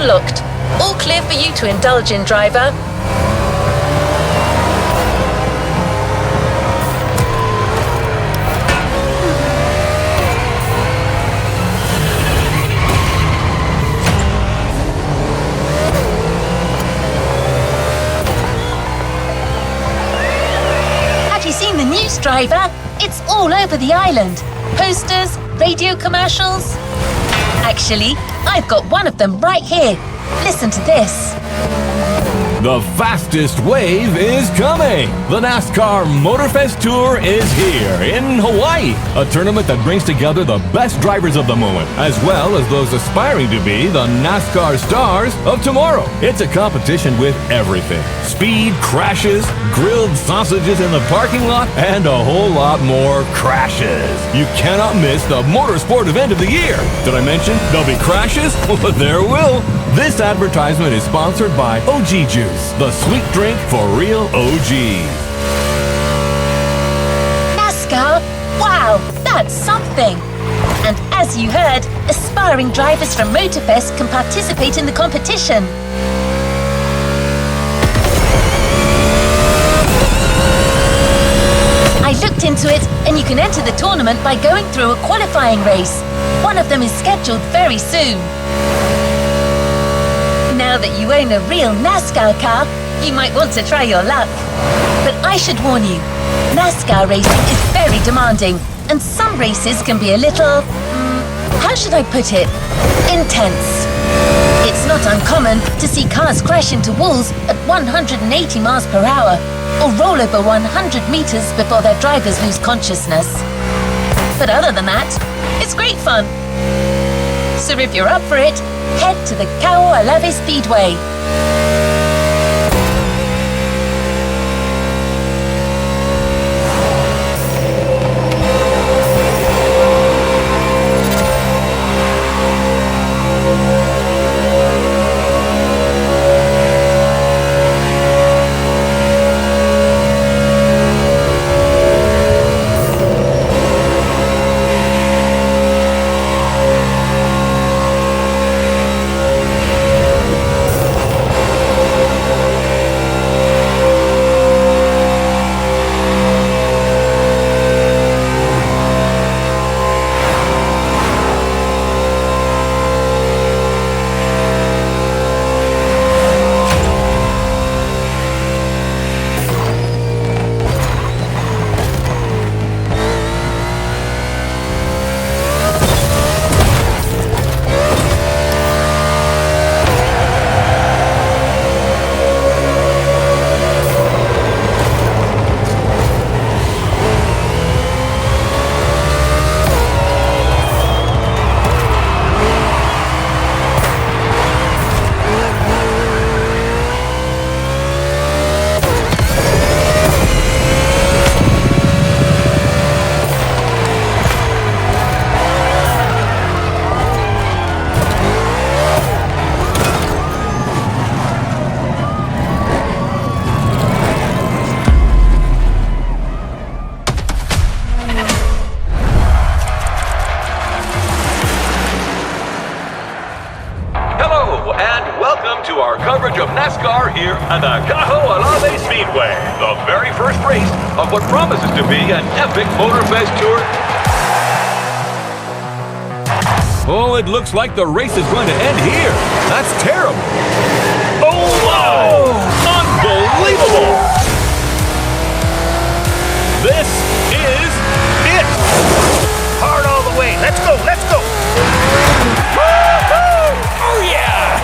unlocked. All clear for you to indulge in, driver. Have you seen the news, driver? It's all over the island. Posters, radio commercials. Actually, I've got one of them right here. Listen to this. The fastest wave is coming! The Nascar Motorfest Tour is here in Hawaii, a tournament that brings together the best drivers of the moment, as well as those aspiring to be the NASCAR stars of tomorrow. It's a competition with everything. Speed, crashes, grilled sausages in the parking lot, and a whole lot more crashes. You cannot miss the motorsport event of the year. Did I mention there'll be crashes? Well, there will. This advertisement is sponsored by OG Juice, the sweet drink for real OGs. NASCAR? Wow, that's something! And as you heard, aspiring drivers from Motorfest can participate in the competition. I looked into it, and you can enter the tournament by going through a qualifying race. One of them is scheduled very soon. Now that you own a real NASCAR car, you might want to try your luck. But I should warn you, NASCAR racing is very demanding, and some races can be a little, how should I put it, intense. It's not uncommon to see cars crash into walls at 180 miles per hour, or roll over 100 meters before their drivers lose consciousness. But other than that, it's great fun. So if you're up for it, head to the Kaualave Speedway. To our coverage of NASCAR here at the Kaualave Speedway, the very first race of what promises to be an epic Motorfest tour. Oh, it looks like the race is going to end here. That's terrible. Oh, wow! Unbelievable! This is it! Hard all the way. Let's go, let's go! Woo-hoo! Oh, yeah!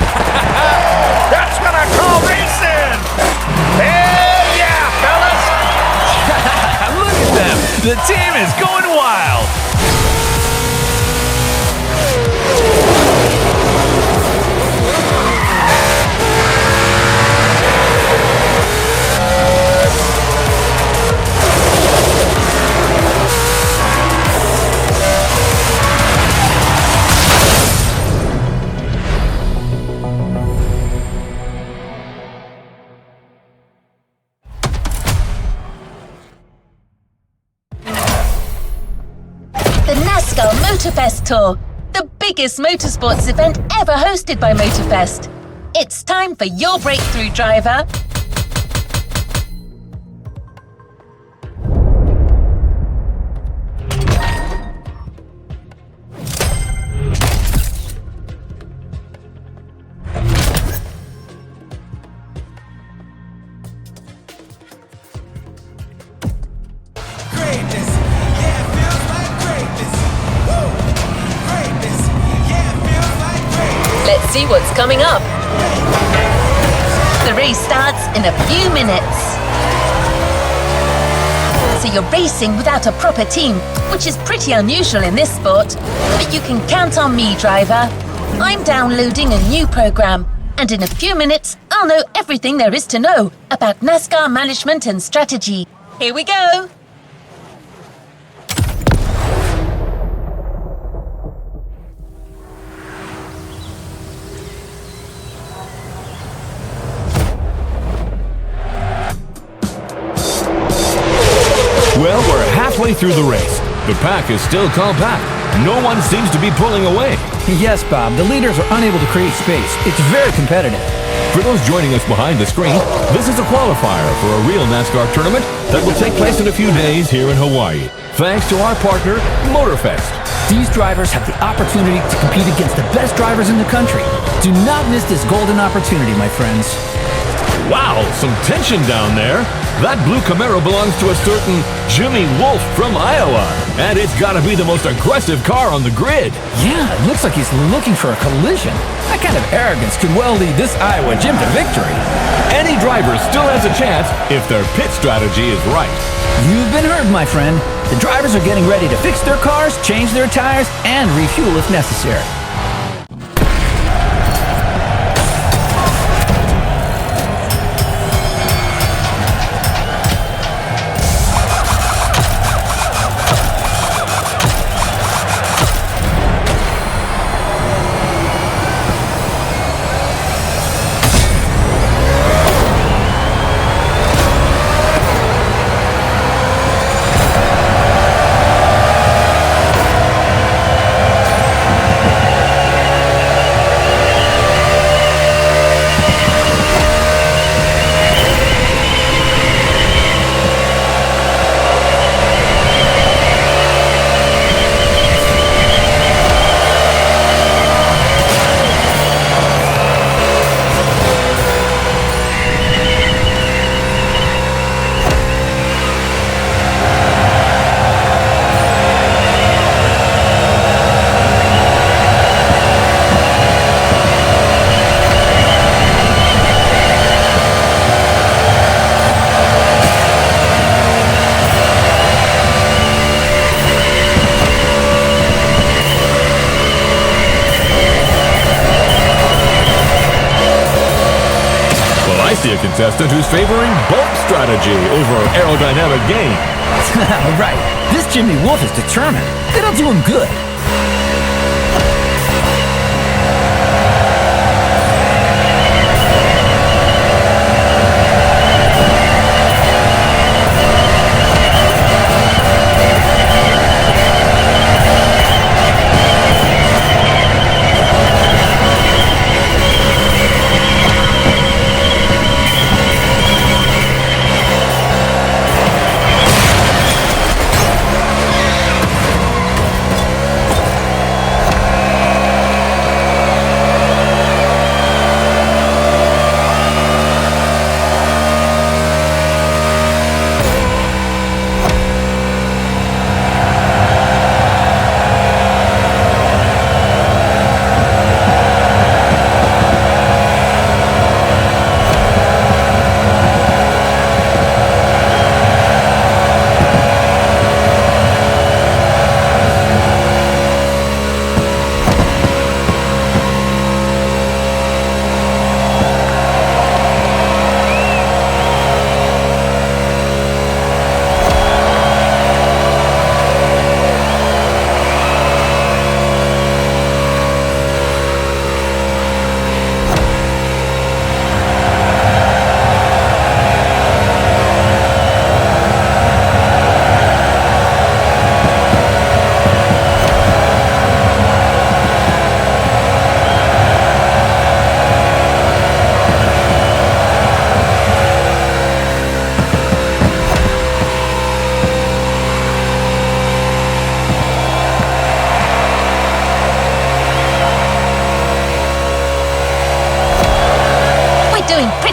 That's what I call racing! Hell yeah, fellas! Look at them! The team is going wild! The NASCAR Motorfest Tour, the biggest motorsports event ever hosted by Motorfest. It's time for your breakthrough, driver. Let's see what's coming up. The race starts in a few minutes. So you're racing without a proper team, which is pretty unusual in this sport. But you can count on me, driver. I'm downloading a new program, and in a few minutes, I'll know everything there is to know about NASCAR management and strategy. Here we go. Well, we're halfway through the race. The pack is still compact. No one seems to be pulling away. Yes, Bob, the leaders are unable to create space. It's very competitive. For those joining us behind the screen, this is a qualifier for a real NASCAR tournament that will take place in a few days here in Hawaii, thanks to our partner, Motorfest. These drivers have the opportunity to compete against the best drivers in the country. Do not miss this golden opportunity, my friends. Wow, some tension down there. That blue Camaro belongs to a certain Jimmy Wolf from Iowa, and it's gotta be the most aggressive car on the grid. Yeah, it looks like he's looking for a collision. That kind of arrogance could well lead this Iowa Jim to victory. Any driver still has a chance if their pit strategy is right. You've been heard, my friend. The drivers are getting ready to fix their cars, change their tires, and refuel if necessary. A contestant who's favoring bump strategy over aerodynamic gain. Right. This Jimmy Wolf is determined. It'll do him good.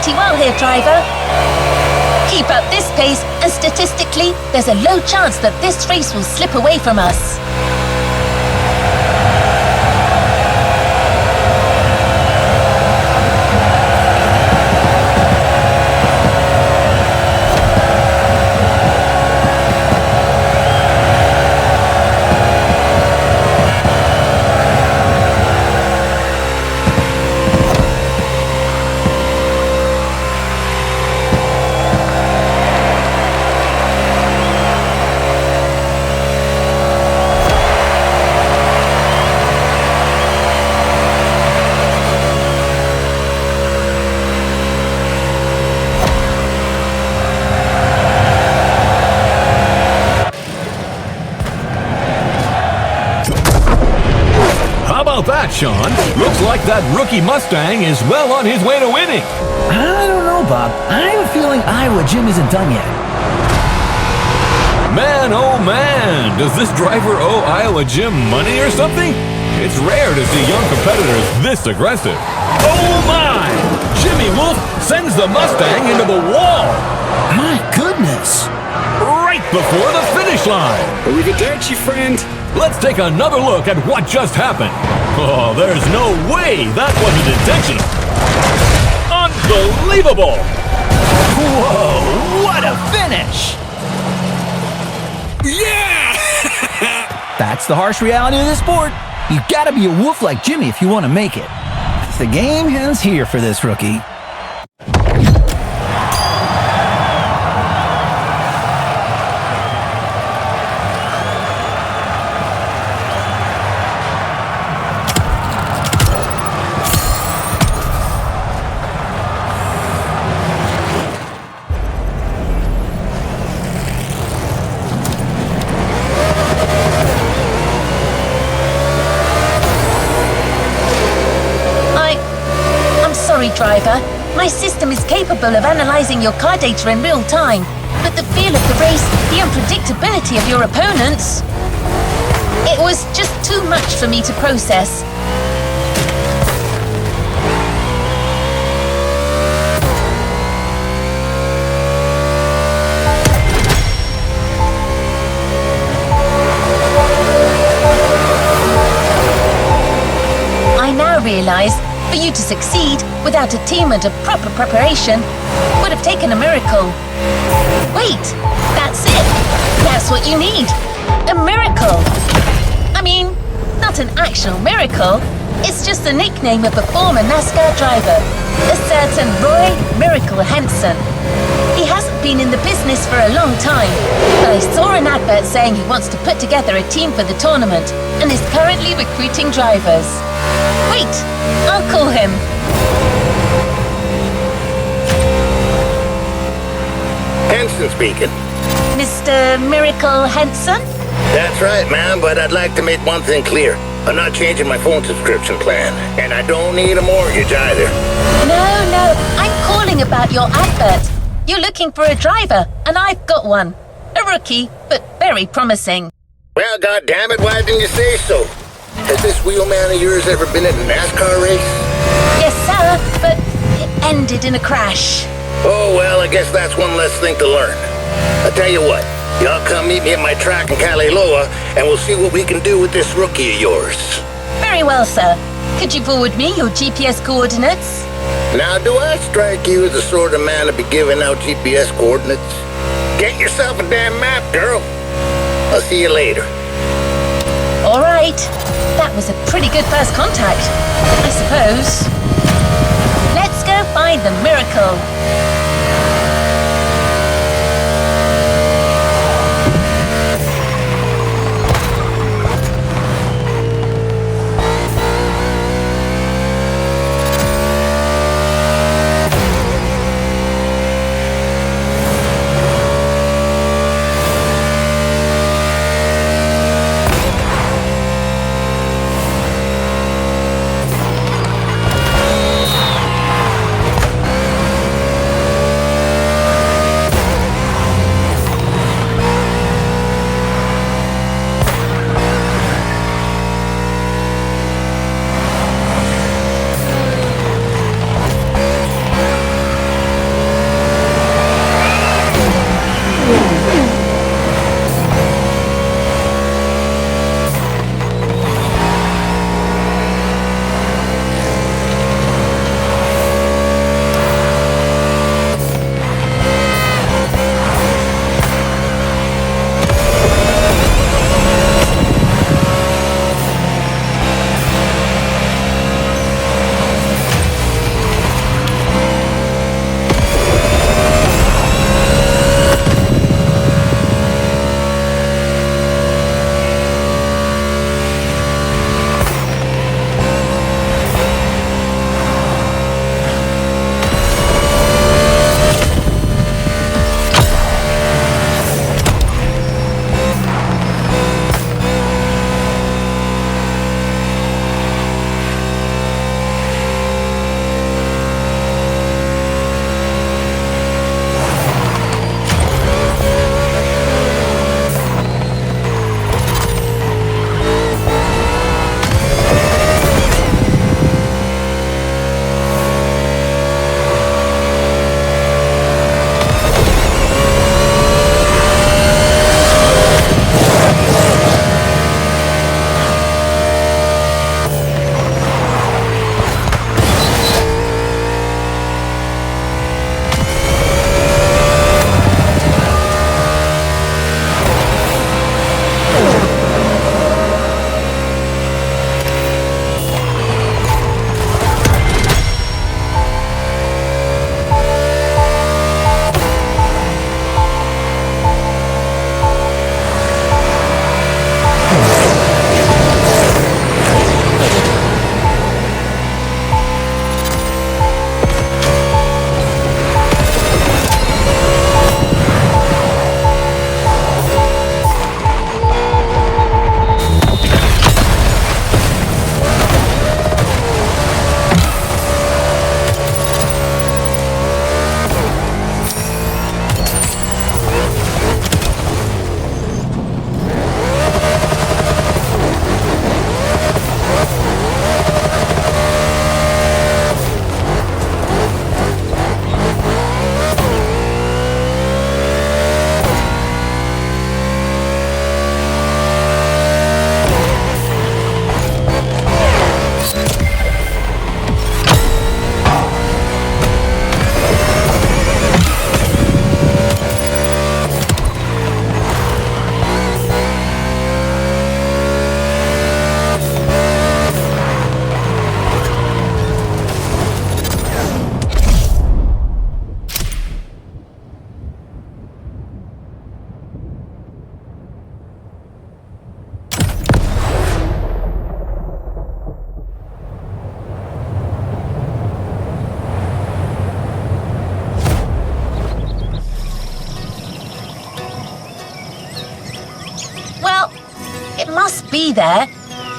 pretty well here, driver. Keep up this pace, and statistically, there's a low chance that this race will slip away from us. That, Sean. Looks like that rookie Mustang is well on his way to winning. I don't know, Bob. I have a feeling Iowa Jim isn't done yet. Man, oh man, does this driver owe Iowa Jim money or something? It's rare to see young competitors this aggressive. Oh my! Jimmy Wolf sends the Mustang into the wall. My goodness. Right before the finish line. Arrivederci, friend. Let's take another look at what just happened. Oh, there's no way that wasn't intentional. Unbelievable! Whoa, what a finish! Yeah! That's the harsh reality of the sport. You gotta be a wolf like Jimmy if you want to make it. The game ends here for this rookie. Driver, my system is capable of analyzing your car data in real time, but the feel of the race, the unpredictability of your opponents, it was just too much for me to process. I now realize for you to succeed without a team and a proper preparation would have taken a miracle. Wait, that's it. That's what you need. A miracle. I mean, not an actual miracle. It's just the nickname of a former NASCAR driver, a certain Roy Miracle Henson. He hasn't been in the business for a long time, but I saw an advert saying he wants to put together a team for the tournament and is currently recruiting drivers. Wait, I'll call him. Henson speaking. Mr. Miracle Henson? That's right, ma'am, but I'd like to make one thing clear. I'm not changing my phone subscription plan, and I don't need a mortgage either. No, I'm calling about your advert. You're looking for a driver, and I've got one. A rookie, but very promising. Well, goddammit, why didn't you say so? Has this wheelman of yours ever been in a NASCAR race? Yes, sir, but it ended in a crash. Oh, well, I guess that's one less thing to learn. I'll tell you what, y'all come meet me at my track in Kaliloa, and we'll see what we can do with this rookie of yours. Very well, sir. Could you forward me your GPS coordinates? Now, do I strike you as the sort of man to be giving out GPS coordinates? Get yourself a damn map, girl. I'll see you later. All right. That was a pretty good first contact, I suppose. Let's go find the miracle. be there.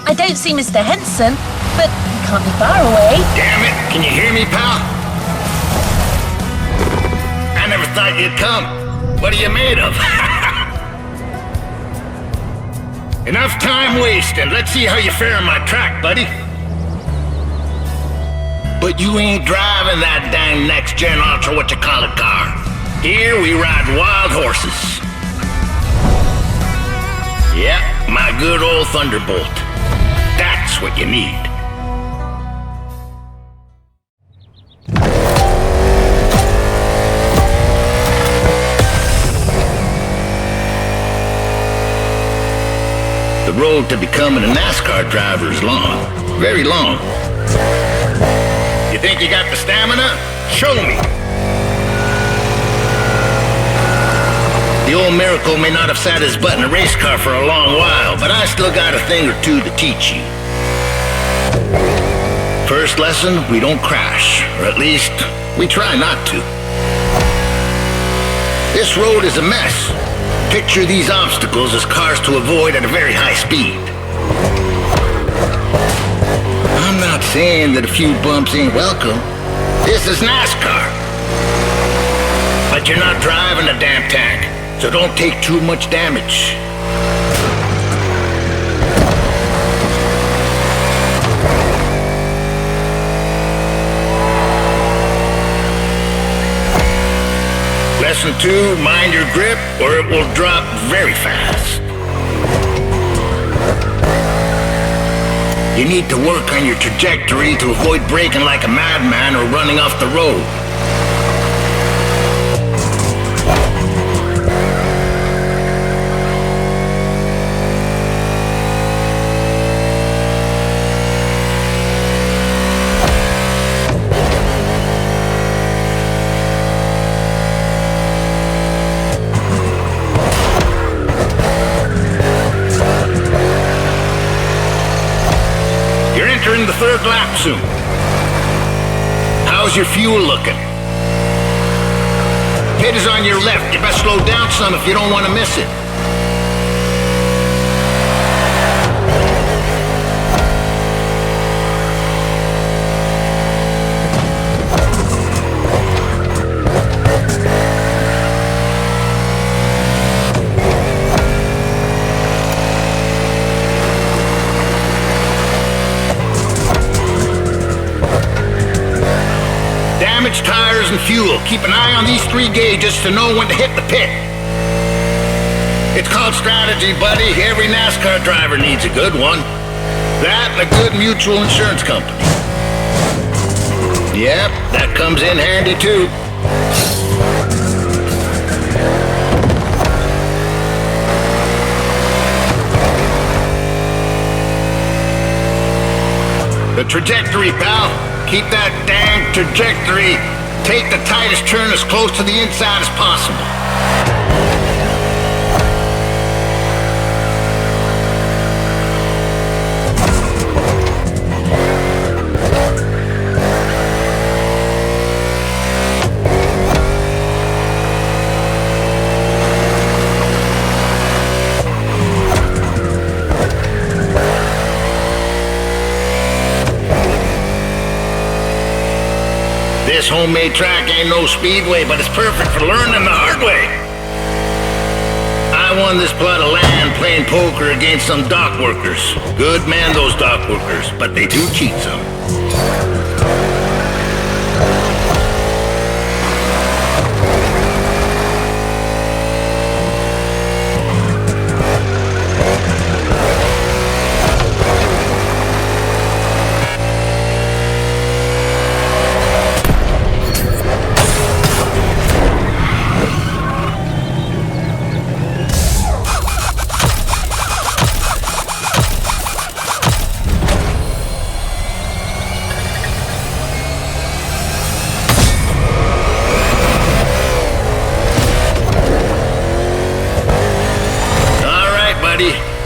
I don't see Mr. Henson, but he can't be far away. Damn it, can you hear me, pal? I never thought you'd come. What are you made of? Enough time wasted. Let's see how you fare on my track, buddy. But you ain't driving that dang next-gen ultra what-you-call-it car. Here we ride wild horses. Yep, my good old Thunderbolt. That's what you need. The road to becoming a NASCAR driver is long, very long. You think you got the stamina? Show me. The old Miracle may not have sat his butt in a race car for a long while, but I still got a thing or two to teach you. First lesson, we don't crash, or at least, we try not to. This road is a mess. Picture these obstacles as cars to avoid at a very high speed. I'm not saying that a few bumps ain't welcome. This is NASCAR. But you're not driving a damn tank, so don't take too much damage. Lesson 2, mind your grip or it will drop very fast. You need to work on your trajectory to avoid braking like a madman or running off the road. Entering the third lap soon. How's your fuel looking? Pit is on your left. You best slow down some if you don't want to miss it. Damaged tires and fuel. Keep an eye on these 3 gauges to know when to hit the pit. It's called strategy, buddy. Every NASCAR driver needs a good one. That and a good mutual insurance company. Yep, that comes in handy too. The trajectory, pal. Keep that damn trajectory. Take the tightest turn as close to the inside as possible. This homemade track ain't no speedway, but it's perfect for learning the hard way. I won this plot of land playing poker against some dock workers. Good man, those dock workers, but they do cheat some.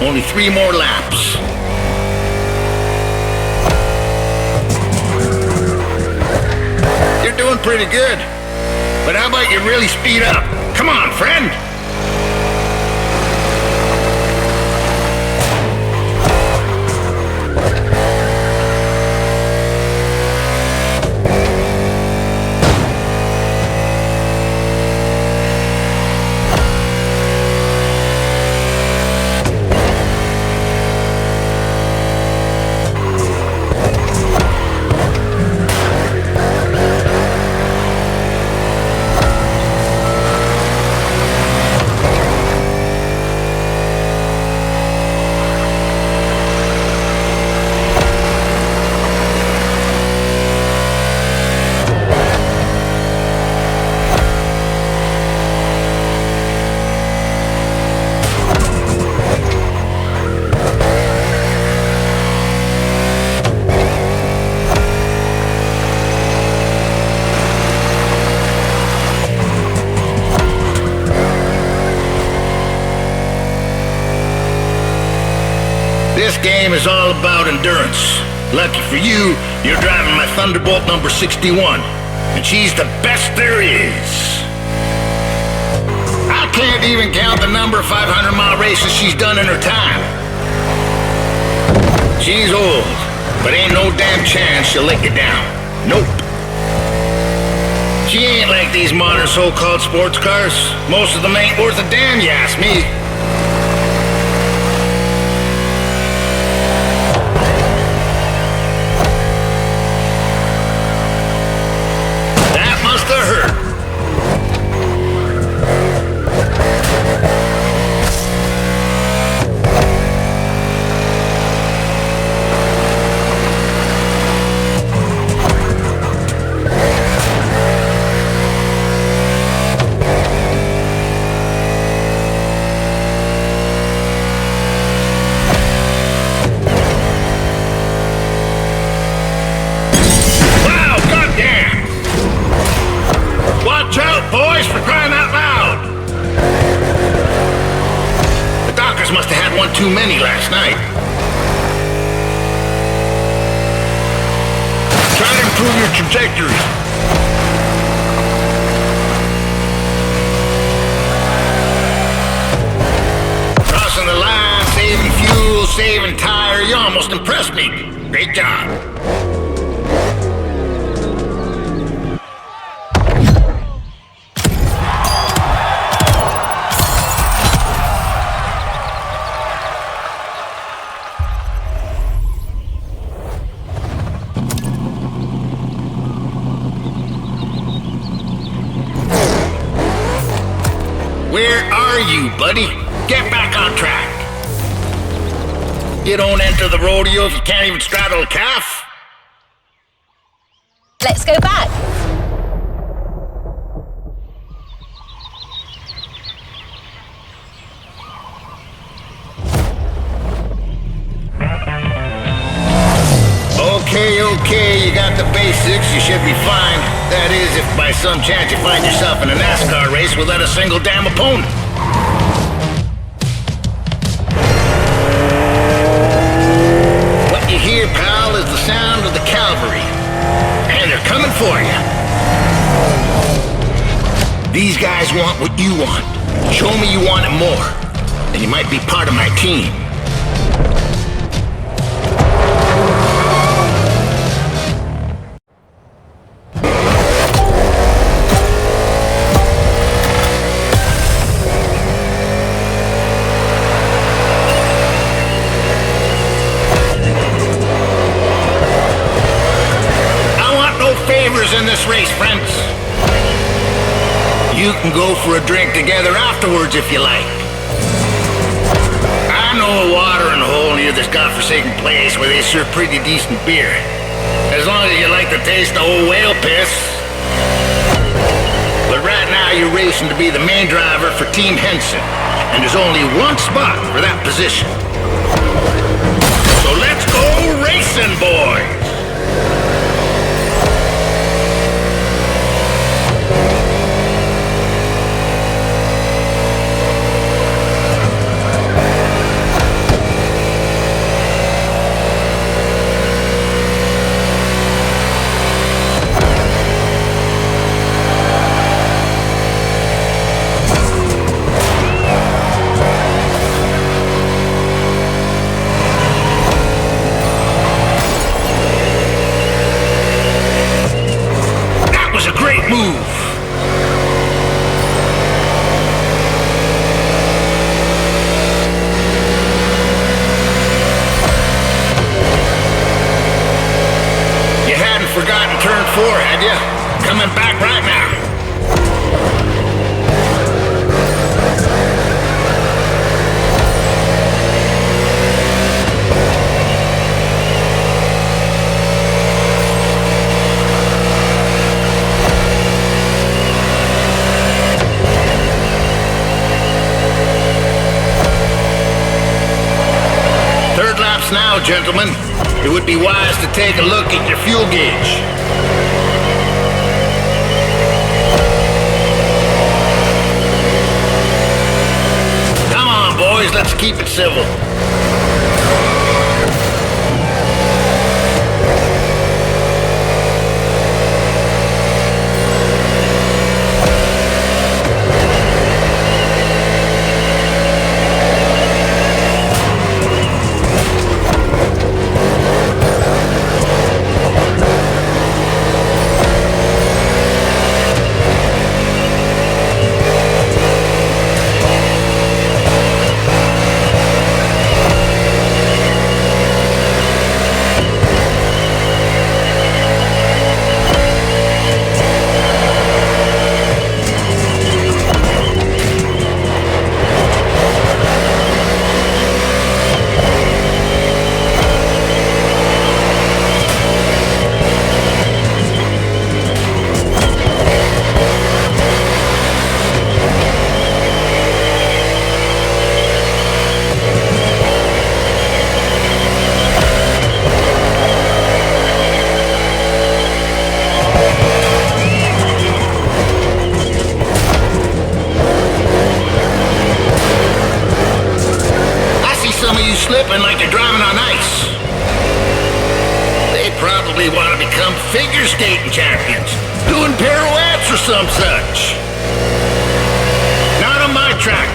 Only 3 more laps. You're doing pretty good. But how about you really speed up? Come on, friend. game is all about endurance. Lucky for you, you're driving my Thunderbolt number 61, and she's the best there is. I can't even count the number of 500-mile races she's done in her time. She's old, but ain't no damn chance she'll let you down. Nope. She ain't like these modern so-called sports cars. Most of them ain't worth a damn, you ask me. That must have hurt. Must have had one too many last night. Try to improve your trajectory. Crossing the line, saving fuel, saving tire. You almost impressed me. Great job. Where are you, buddy? Get back on track. You don't enter the rodeo if you can't even straddle a calf. Let's go back. Okay, you got the basics, you should be fine. That is, if by some chance you find yourself in a NASCAR race without a single damn opponent. What you hear, pal, is the sound of the cavalry. And they're coming for you. These guys want what you want. Show me you want it more, and you might be part of my team. In this race, friends. You can go for a drink together afterwards if you like. I know a watering hole near this godforsaken place where they serve pretty decent beer. As long as you like the taste of old whale piss. But right now you're racing to be the main driver for Team Henson, and there's only one spot for that position. So let's go racing, boys! Forgotten turn 4, had ya? Coming back right now. Third laps now, gentlemen. It would be wise to take a look at your fuel gauge. Come on, boys, let's keep it civil. figure skating champions, doing pirouettes or some such. Not on my track.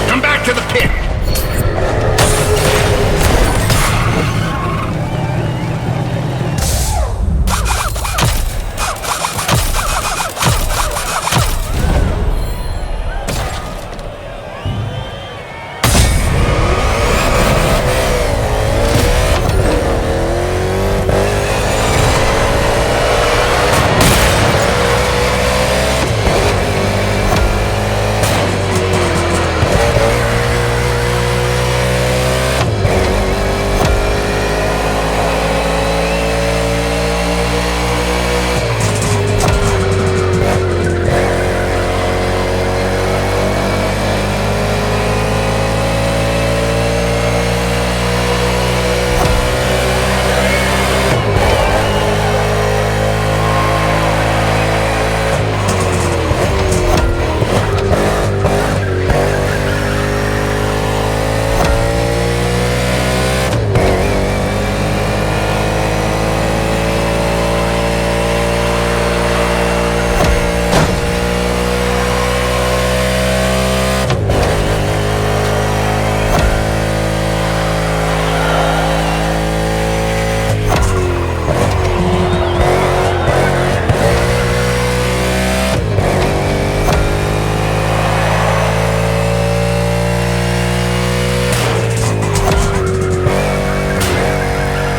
Come back to the pit.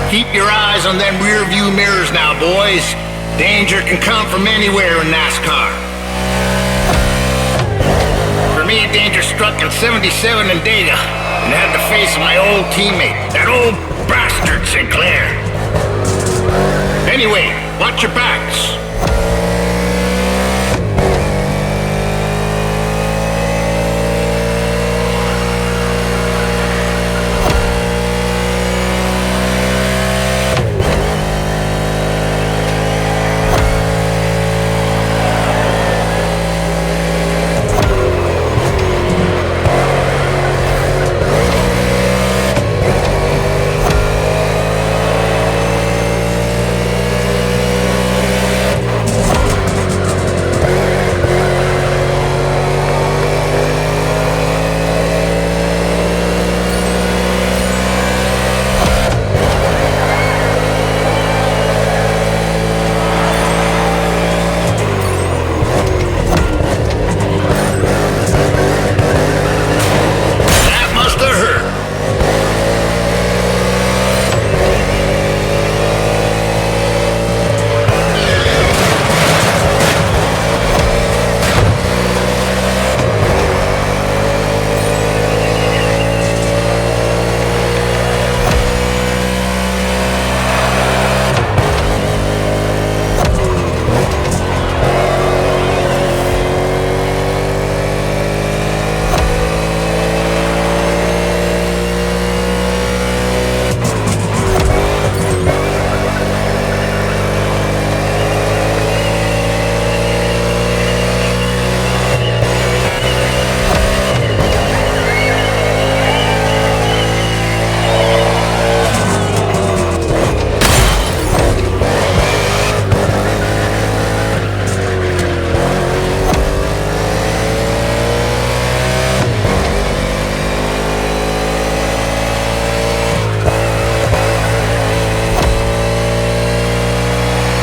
Keep your eyes on them rear view mirrors now, boys. Danger can come from anywhere in NASCAR. For me, danger struck in '77 in Data, and had to face my old teammate, that old bastard Sinclair. Anyway, watch your backs.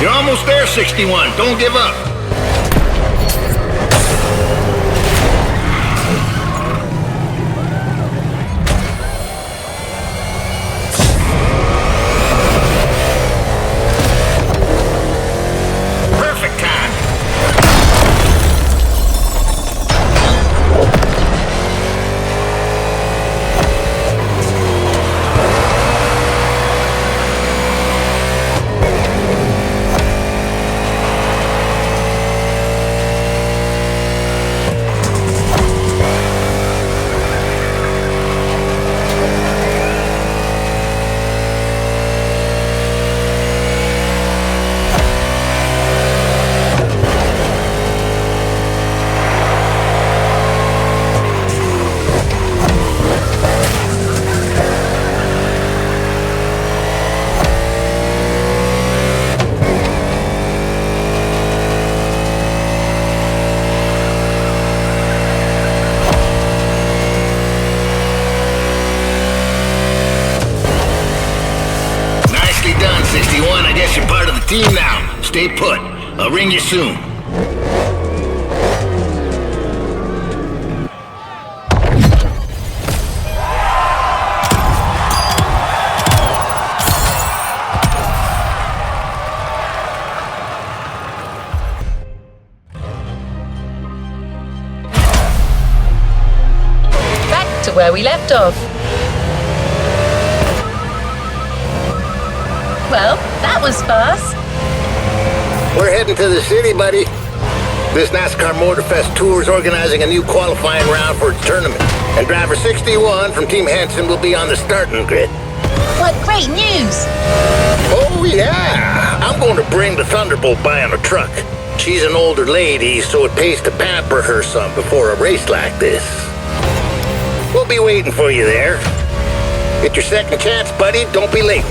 You're almost there, 61. Don't give up. Perfect time. Stay put. I'll ring you soon. Back to where we left off. Well, that was fast. We're heading to the city, buddy. This NASCAR Motorfest Tour is organizing a new qualifying round for its tournament. And driver 61 from Team Henson will be on the starting grid. What great news! Oh, yeah! I'm going to bring the Thunderbolt by on a truck. She's an older lady, so it pays to pamper her some before a race like this. We'll be waiting for you there. Get your second chance, buddy. Don't be late.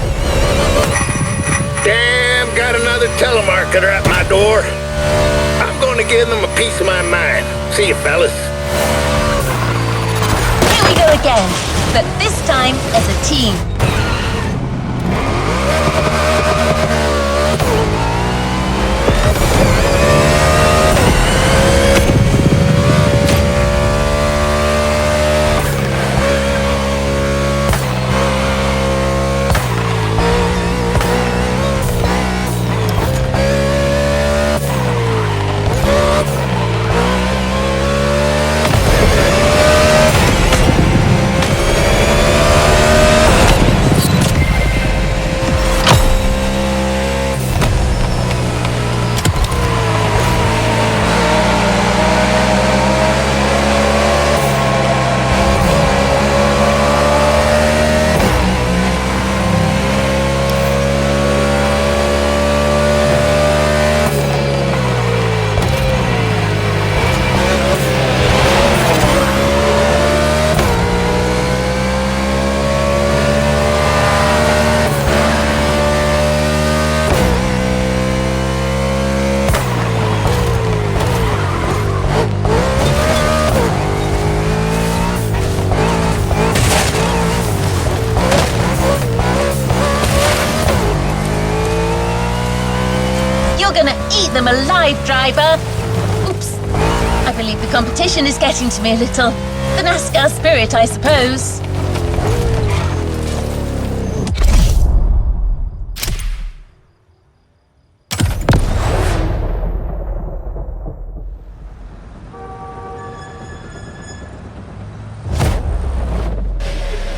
Damn, got another telemarketer at my door. I'm going to give them a piece of my mind. See you, fellas. Here we go again, but this time as a team. Gonna eat them alive, driver! Oops. I believe the competition is getting to me a little. The NASCAR spirit, I suppose.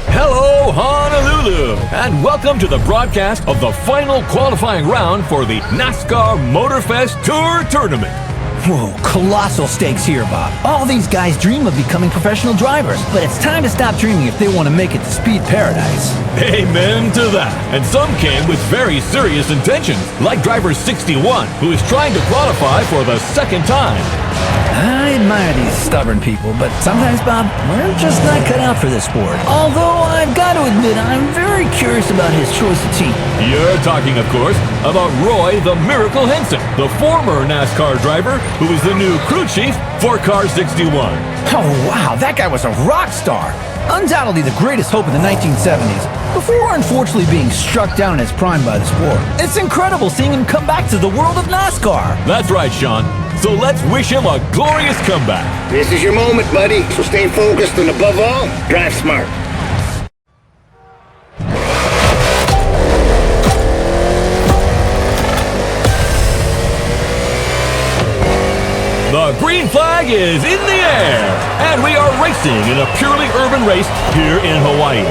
Hello, Honolulu, and welcome to the broadcast of the final qualifying round for the NASCAR Motorfest Tour Tournament. Whoa, colossal stakes here, Bob. All these guys dream of becoming professional drivers, but it's time to stop dreaming if they want to make it to Speed Paradise. Amen to that. And some came with very serious intentions, like driver 61, who is trying to qualify for the second time. I admire these stubborn people, but sometimes, Bob, we're just not cut out for this sport. Although I've got to admit, I'm very curious about his choice of team. You're talking, of course, about Roy the Miracle Henson, the former NASCAR driver who is the new crew chief for Car 61. Oh, wow, that guy was a rock star. Undoubtedly the greatest hope in the 1970s, before unfortunately being struck down in his prime by the sport. It's incredible seeing him come back to the world of NASCAR. That's right, Sean. So let's wish him a glorious comeback. This is your moment, buddy, so stay focused and above all, drive smart. The green flag is in the air, and we are racing in a purely urban race here in Hawaii.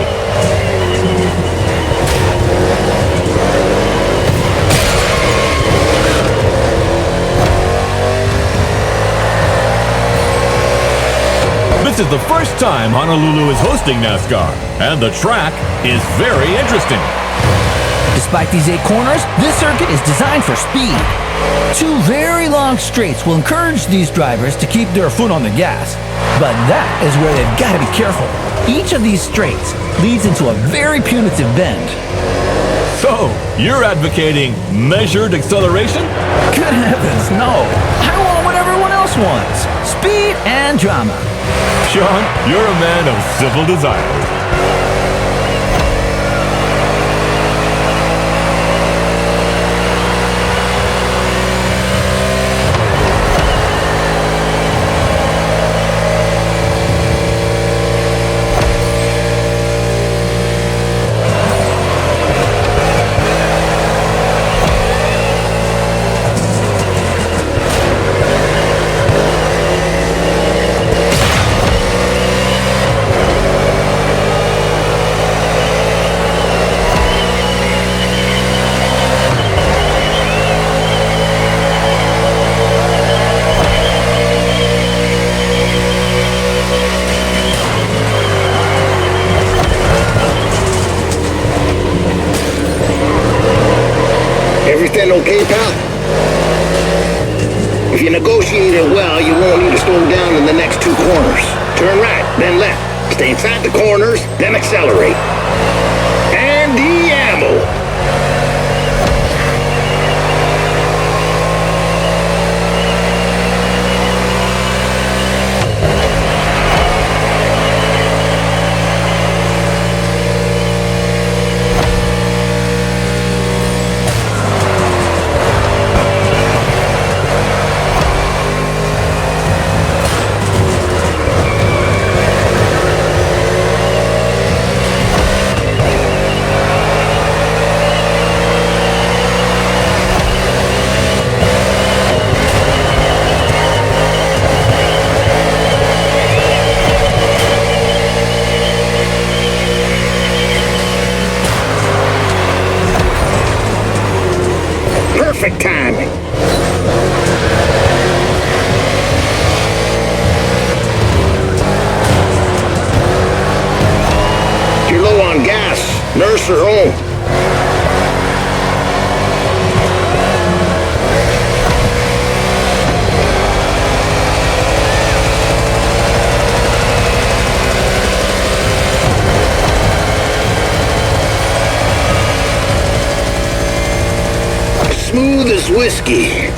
This is the first time Honolulu is hosting NASCAR, and the track is very interesting. Despite these 8 corners, this circuit is designed for speed. 2 very long straights will encourage these drivers to keep their foot on the gas. But that is where they've got to be careful. Each of these straights leads into a very punitive bend. So, you're advocating measured acceleration? Good heavens, no. I want what everyone else wants. Speed and drama. Sean, you're a man of civil desires. okay, pal? If you negotiate it well, you won't need to slow down in the next 2 corners. Turn right, then left. Stay inside the corners, then accelerate. And ammo. Perfect timing. If you're low on gas, nurse her home. Smooth as whiskey,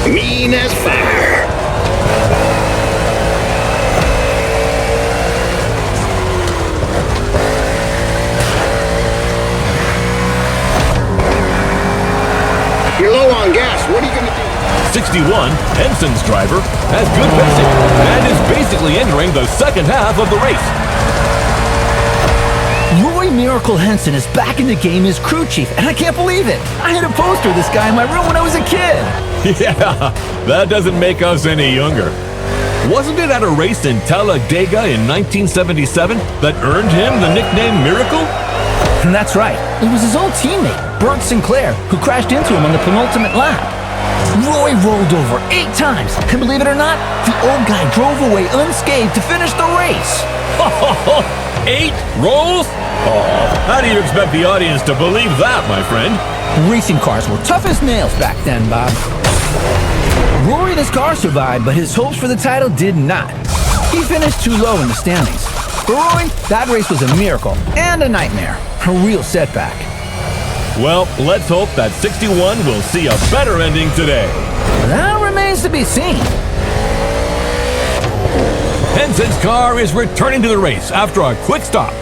mean as fire. You're low on gas, what are you gonna do? 61, Henson's driver, has good racing and is basically entering the second half of the race. Roy Miracle Henson is back in the game as crew chief, and I can't believe it. I had a poster of this guy in my room when I was a kid. Yeah, that doesn't make us any younger. Wasn't it at a race in Talladega in 1977 that earned him the nickname Miracle? And that's right. It was his old teammate, Bert Sinclair, who crashed into him on the penultimate lap. Roy rolled over 8 times, and believe it or not, the old guy drove away unscathed to finish the race. 8 rolls? Oh, how do you expect the audience to believe that, my friend? Racing cars were tough as nails back then, Bob. Rory and his car survived, but his hopes for the title did not. He finished too low in the standings. For Rory, that race was a miracle and a nightmare. A real setback. Well, let's hope that 61 will see a better ending today. That remains to be seen. Henson's car is returning to the race after a quick stop.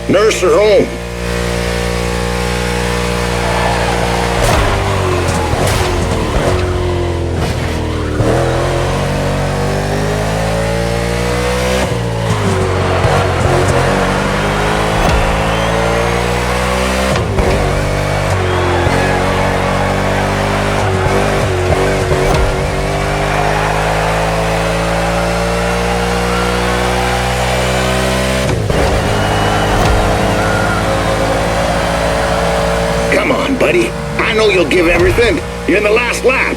Nurse her home. Come on, buddy. I know you'll give everything. You're in the last lap.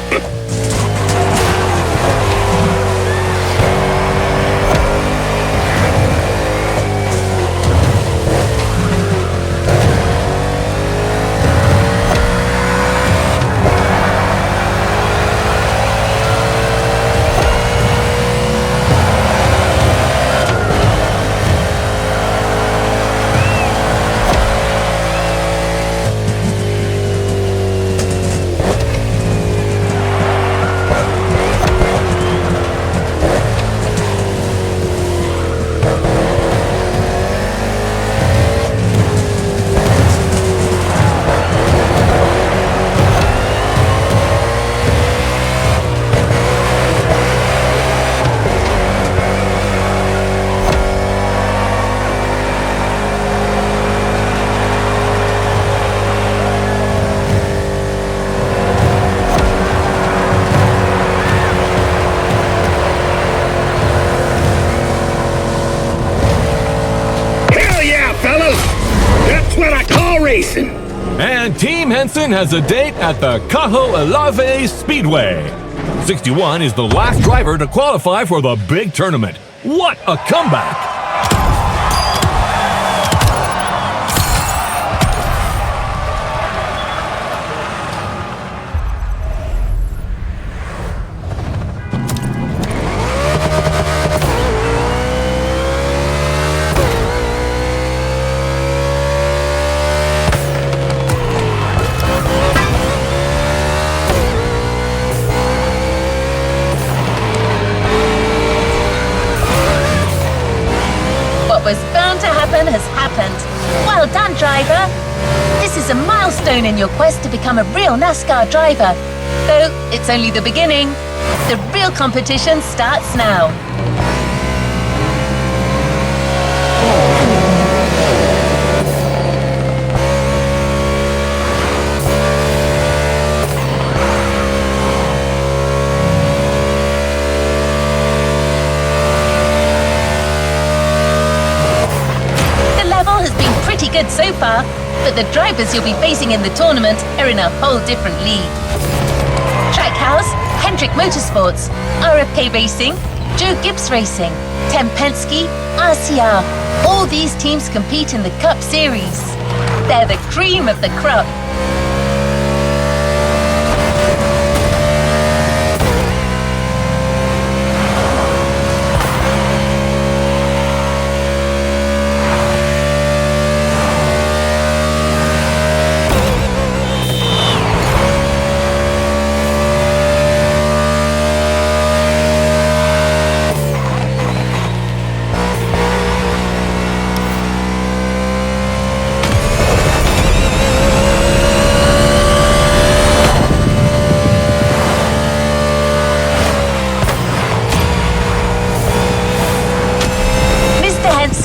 Racing. And Team Henson has a date at the Cajo Alave Speedway. 61 is the last driver to qualify for the big tournament. What a comeback! What was bound to happen has happened. Well done, driver. This is a milestone in your quest to become a real NASCAR driver. Though it's only the beginning. The real competition starts now. Pretty good so far, but the drivers you'll be facing in the tournament are in a whole different league. Trackhouse, Hendrick Motorsports, RFK Racing, Joe Gibbs Racing, Tem Penske, RCR. All these teams compete in the Cup Series. They're the cream of the crop.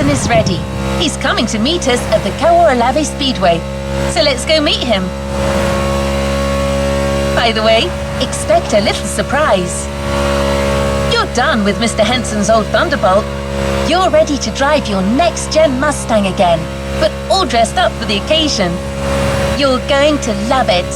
Is ready. He's coming to meet us at the Cajo Alave Speedway. So let's go meet him. By the way, expect a little surprise. You're done with Mr. Henson's old Thunderbolt. You're ready to drive your next-gen Mustang again, but all dressed up for the occasion. You're going to love it.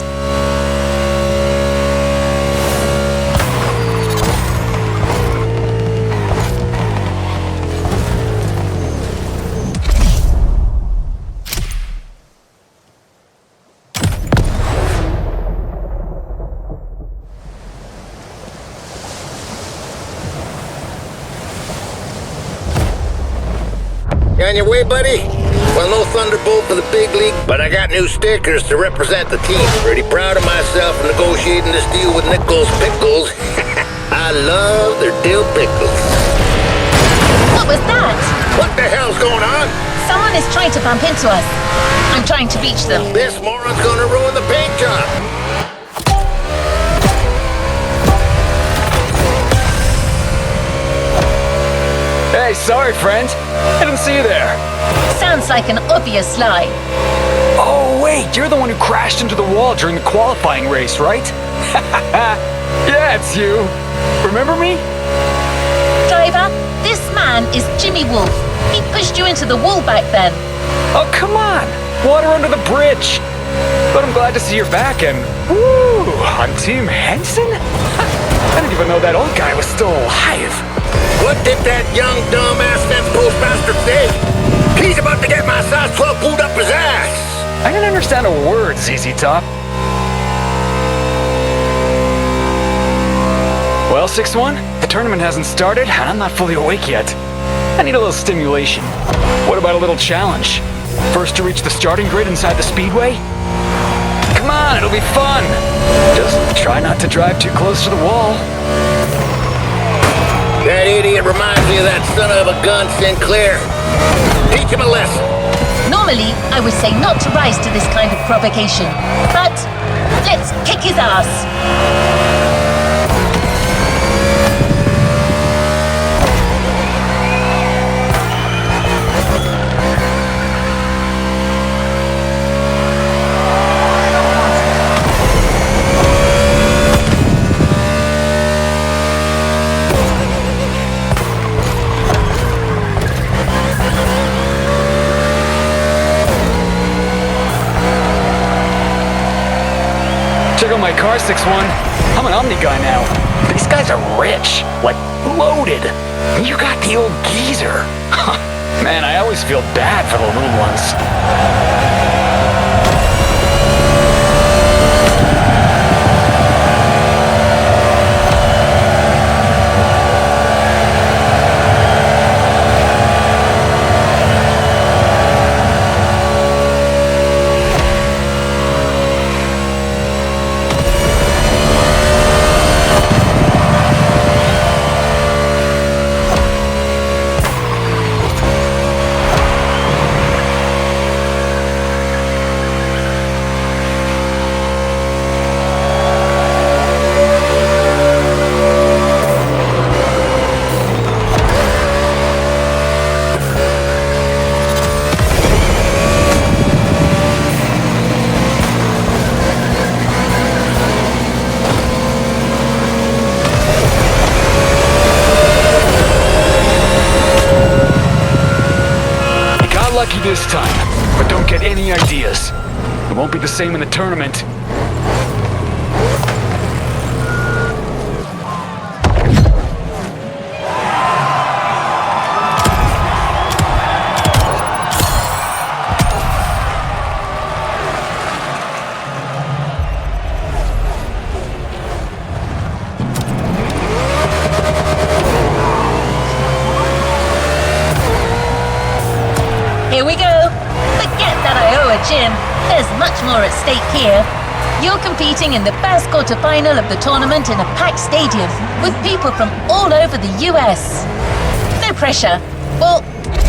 You on your way, buddy? Well, no Thunderbolt for the big league, but I got new stickers to represent the team. Pretty proud of myself for negotiating this deal with Nichols Pickles. I love their dill pickles. What was that? What the hell's going on? Someone is trying to bump into us. I'm trying to reach them. This moron's gonna ruin the paint job. Hey, sorry, friend. I didn't see you there. Sounds like an obvious lie. Oh, wait, you're the one who crashed into the wall during the qualifying race, right? Yeah, it's you. Remember me? Driver, this man is Jimmy Wolf. He pushed you into the wall back then. Oh, come on. Water under the bridge. But I'm glad to see you're back and... Woo! On Team Henson? I didn't even know that old guy was still alive. What did that young dumbass fence postmaster say? He's about to get my size 12 pulled up his ass. I didn't understand a word, ZZ Top. Well, 6-1, the tournament hasn't started, and I'm not fully awake yet. I need a little stimulation. What about a little challenge? First to reach the starting grid inside the speedway? Come on, it'll be fun. Just try not to drive too close to the wall. That idiot reminds me of that son of a gun Sinclair. Teach him a lesson. Normally, I would say not to rise to this kind of provocation. But let's kick his ass. Check out my car, 6-1. I'm an Omni guy now. These guys are rich, like loaded. You got the old geezer. Man, I always feel bad for the little ones. Lucky this time, but don't get any ideas. It won't be the same in the tournament. Here we go. Forget that I owe a gym. There's much more at stake here. You're competing in the first quarterfinal of the tournament in a packed stadium with people from all over the US. No pressure. Well,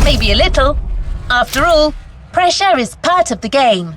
maybe a little. After all, pressure is part of the game.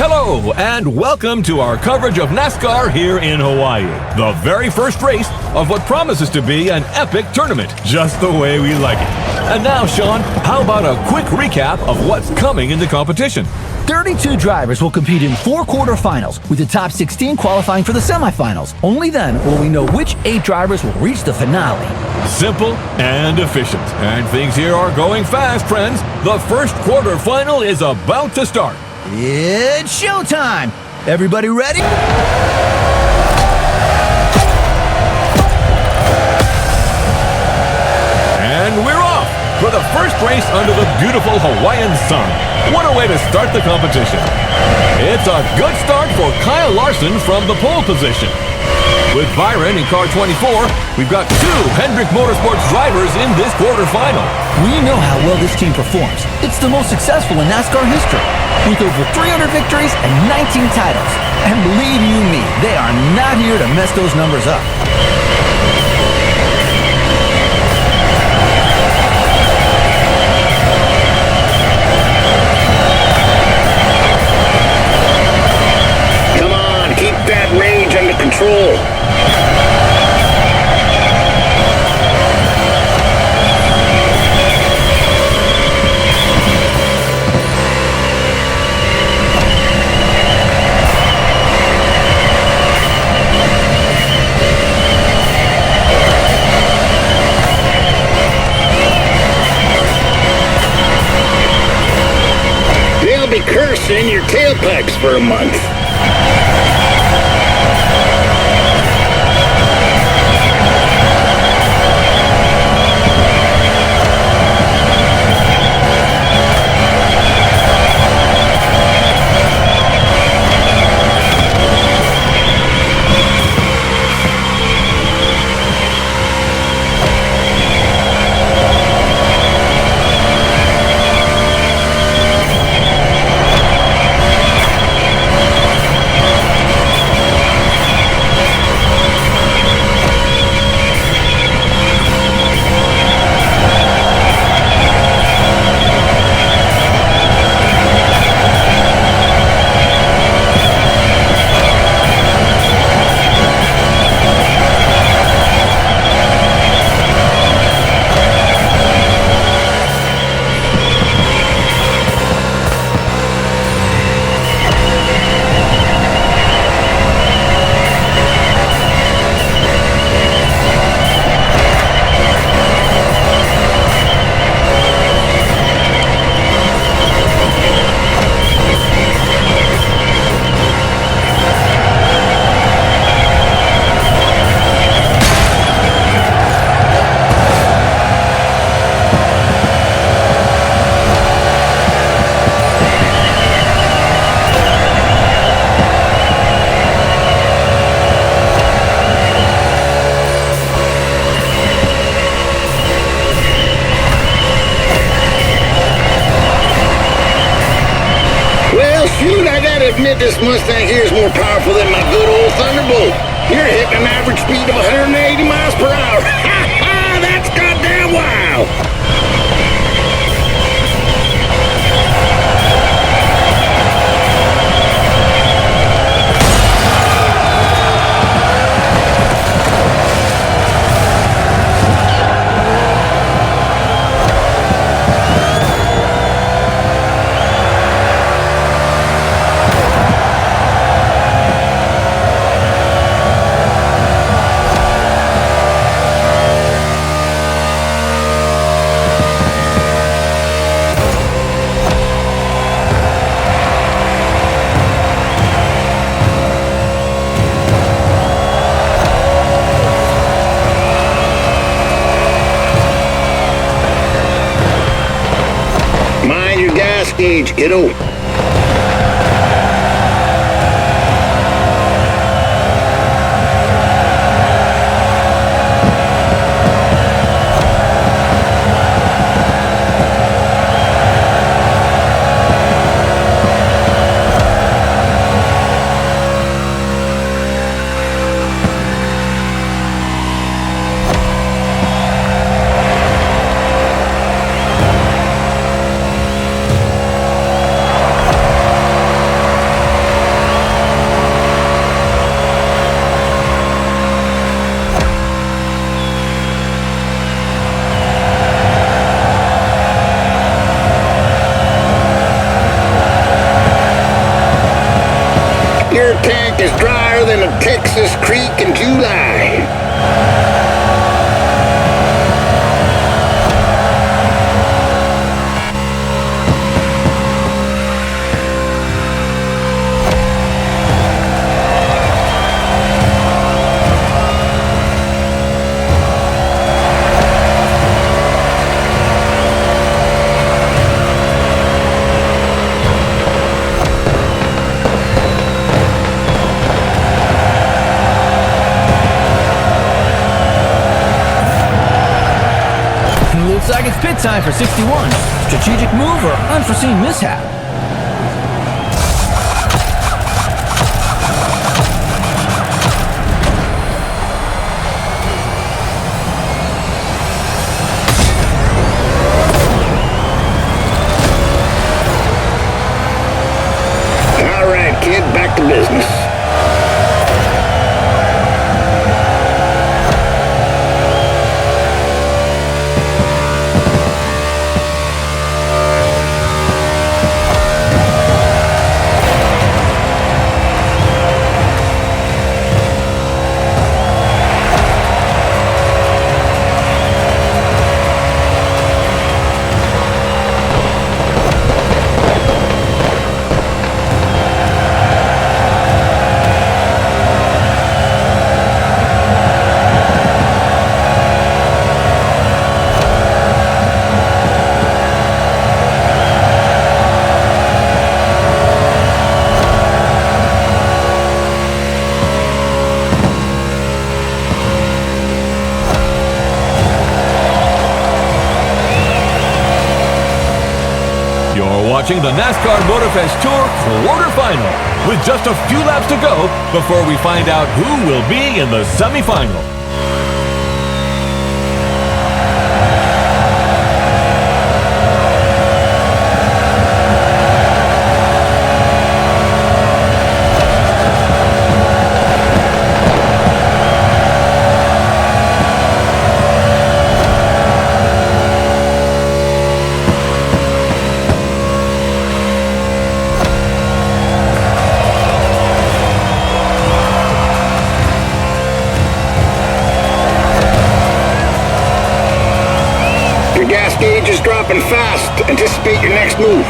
Hello, and welcome to our coverage of NASCAR here in Hawaii. The very first race of what promises to be an epic tournament, just the way we like it. And now, Sean, how about a quick recap of what's coming in the competition? 32 drivers will compete in 4 quarterfinals, with the top 16 qualifying for the semifinals. Only then will we know which 8 drivers will reach the finale. Simple and efficient. And things here are going fast, friends. The first quarterfinal is about to start. It's showtime! Everybody ready? And we're off! for the first race under the beautiful Hawaiian sun. What a way to start the competition. It's a good start for Kyle Larson from the pole position. With Byron in car 24, we've got two Hendrick Motorsports drivers in this quarterfinal. We know how well this team performs. It's the most successful in NASCAR history, with over 300 victories and 19 titles. And believe you me, they are not here to mess those numbers up. Come on, keep that range under control. Be cursing your tailpipes for a month. Admit this Mustang here is more powerful than my good old Thunderbolt. You're hitting an average speed of 180 miles per hour. Ha ha! That's goddamn wild! Gauge, kiddo. Your tank is drier than a Texas creek in July. Looks like it's pit time for 61. Strategic move or unforeseen mishap? All right, kid, back to business. Watching the NASCAR Motorfest Tour quarterfinal with just a few laps to go before we find out who will be in the semifinal. Gas gauge is dropping fast. Anticipate your next move.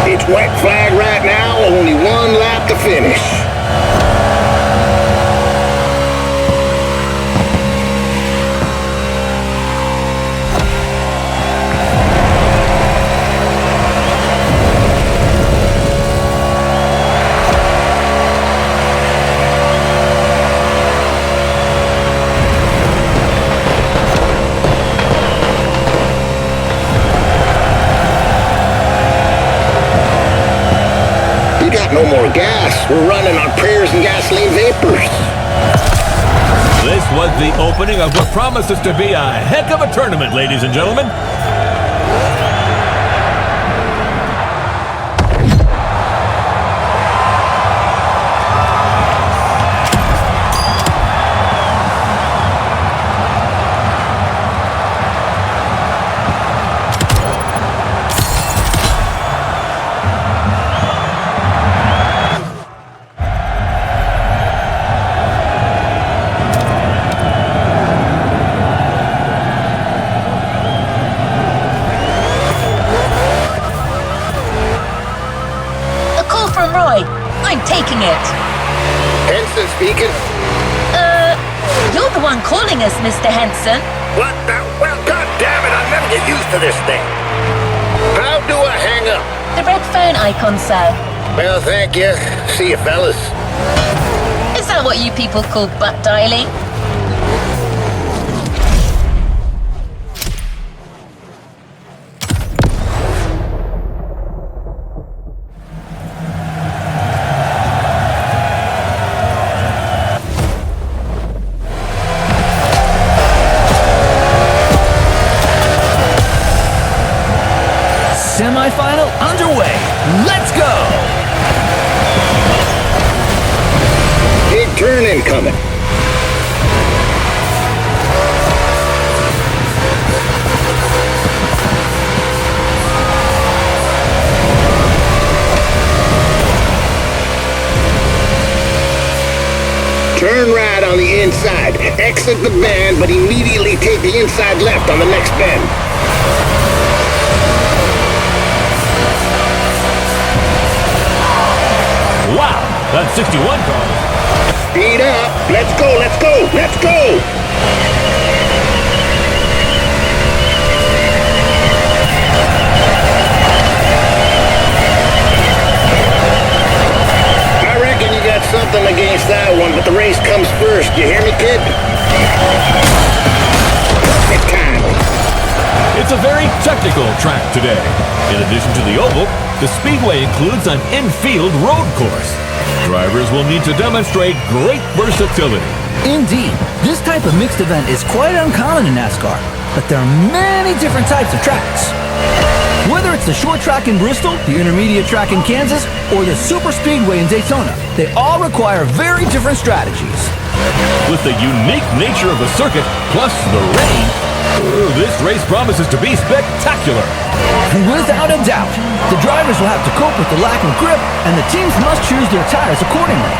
It's wet flag right now, only one lap to finish. No more gas. We're running on prayers and gasoline vapors. This was the opening of what promises to be a heck of a tournament, ladies and gentlemen. I'm taking it. Henson speaking. You're the one calling us, Mr. Henson. What the? Well, goddammit, I'll never get used to this thing. How do I hang up? The red phone icon, sir. Well, thank you. See you, fellas. Is that what you people call butt dialing? Semi-final underway. Let's go! Big turn incoming. Turn right on the inside. Exit the bend, but immediately take the inside left on the next bend. Wow, that 61 car. Speed up. Let's go, let's go, let's go! first, you hear me, kid? Perfect time. It's a very technical track today. In addition to the oval, the speedway includes an infield road course. Drivers will need to demonstrate great versatility. Indeed, this type of mixed event is quite uncommon in NASCAR, but there are many different types of tracks. Whether it's the short track in Bristol, the intermediate track in Kansas, or the super speedway in Daytona, they all require very different strategies. With the unique nature of the circuit, plus the rain, this race promises to be spectacular. Without a doubt, the drivers will have to cope with the lack of grip, and the teams must choose their tires accordingly.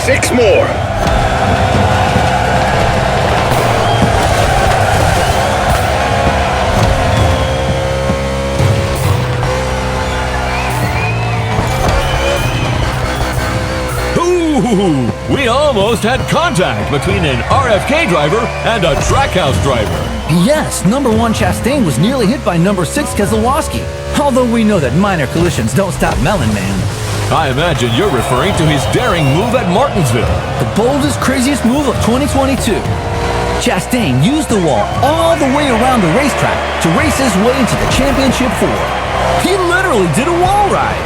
6 more. Ooh, we almost had contact between an RFK driver and a Trackhouse driver. Yes, number 1 Chastain was nearly hit by number 6 Keselowski. Although we know that minor collisions don't stop Melon Man. I imagine you're referring to his daring move at Martinsville. The boldest, craziest move of 2022. Chastain used the wall all the way around the racetrack to race his way into the championship 4. He literally did a wall ride.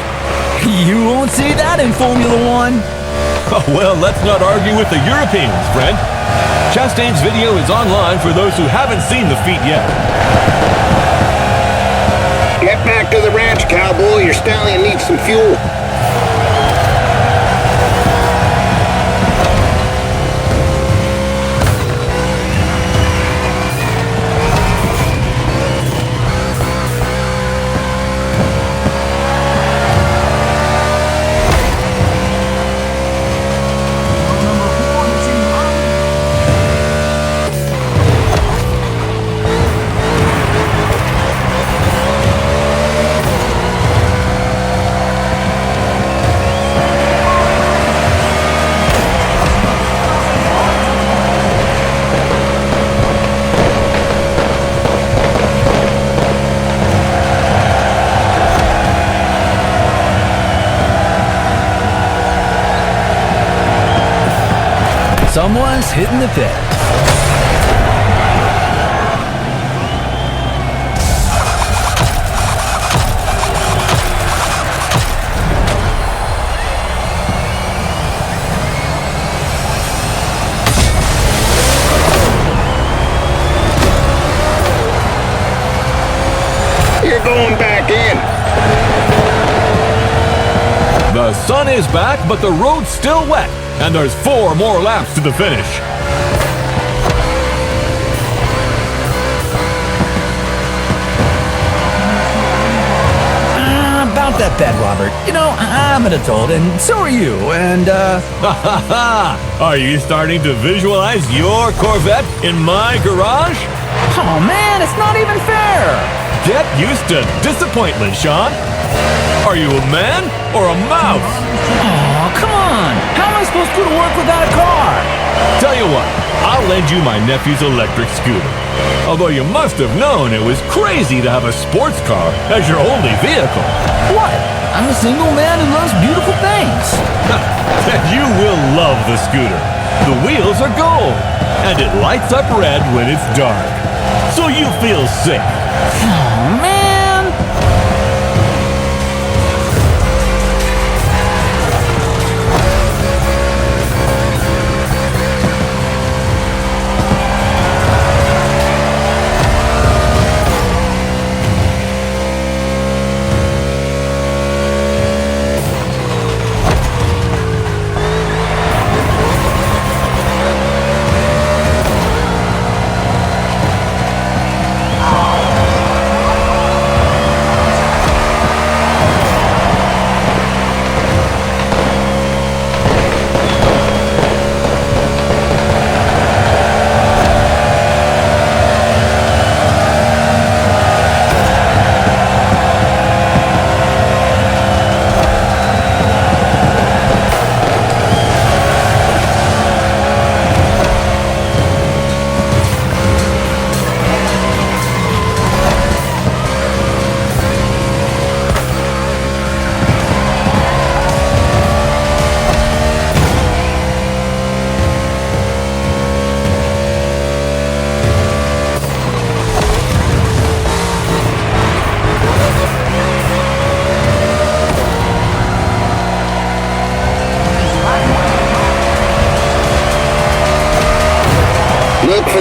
You won't see that in Formula 1. Well, let's not argue with the Europeans, friend. Chastain's video is online for those who haven't seen the feat yet. Get back to the ranch, cowboy. Your stallion needs some fuel. Someone's hitting the pit. You're going back in. The sun is back, but the road's still wet. And there's 4 more laps to the finish. About that bed, Robert. You know, I'm an adult, and so are you, and, Are you starting to visualize your Corvette in my garage? Oh, man, it's not even fair! Get used to disappointment, Sean. Are you a man or a mouse? Oh, come on! How am I supposed to go to work without a car? Tell you what, I'll lend you my nephew's electric scooter. Although you must have known it was crazy to have a sports car as your only vehicle. What? I'm a single man who loves beautiful things. Then you will love the scooter. The wheels are gold, and it lights up red when it's dark. So you feel safe. Oh, man!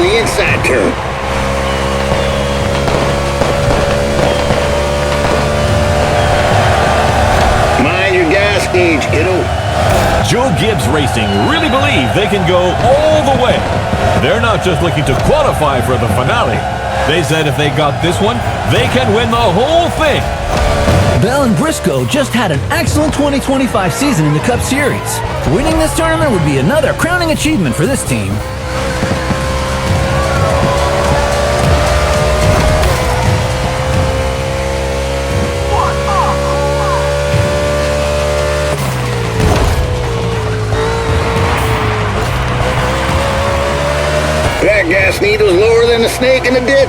in the inside turn. Mind your gas gauge, kiddo. Joe Gibbs Racing really believe they can go all the way. They're not just looking to qualify for the finale. They said if they got this one, they can win the whole thing. Bell and Briscoe just had an excellent 2025 season in the Cup Series. Winning this tournament would be another crowning achievement for this team. That gas needle's lower than a snake in a ditch.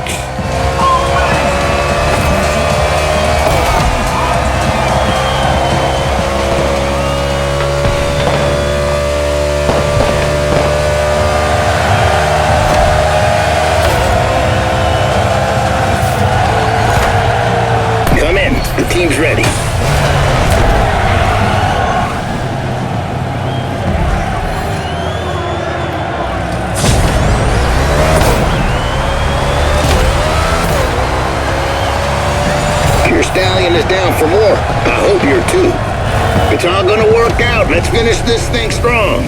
Come in. The team's ready. Stallion is down for more. I hope you're too. It's all gonna work out. Let's finish this thing strong.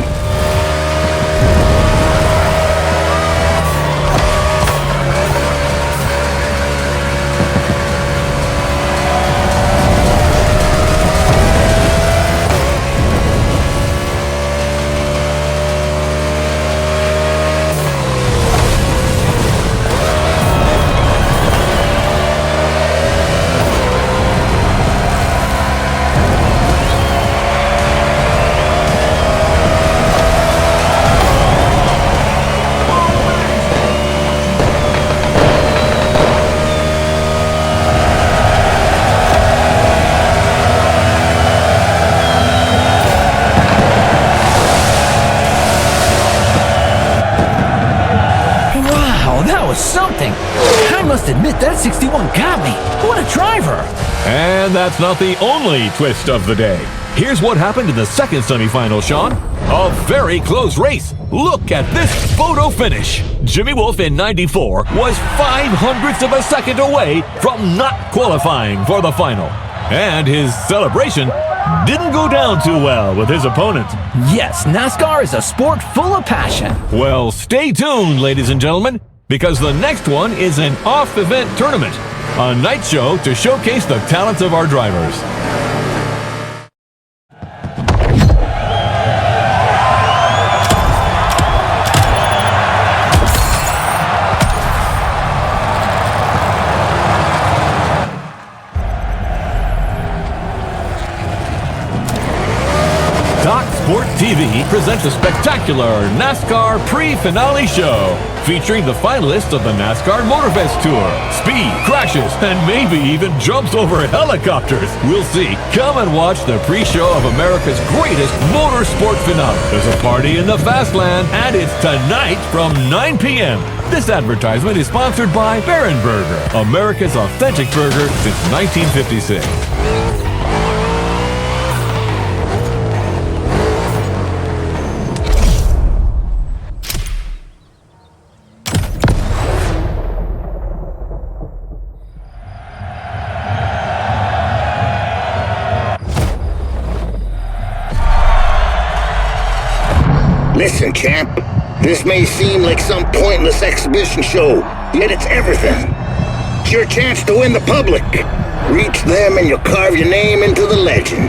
Something. I must admit that 61 got me. What a driver! And that's not the only twist of the day. Here's what happened in the second semifinal, Sean. A very close race. Look at this photo finish. Jimmy Wolf in 94 was 0.05 of a second away from not qualifying for the final. And his celebration didn't go down too well with his opponent. Yes, NASCAR is a sport full of passion. Well, stay tuned, ladies and gentlemen, because the next one is an off-event tournament, a night show to showcase the talents of our drivers. Sport TV presents a spectacular NASCAR pre-finale show featuring the finalists of the Nascar Motorfest Tour. Speed, crashes, and maybe even jumps over helicopters. We'll see. Come and watch the pre-show of America's greatest motorsport finale. There's a party in the Fastland, and it's tonight from 9 p.m. This advertisement is sponsored by Baron Burger, America's authentic burger since 1956. Listen, champ. This may seem like some pointless exhibition show, yet it's everything. It's your chance to win the public. Reach them and you'll carve your name into the legend.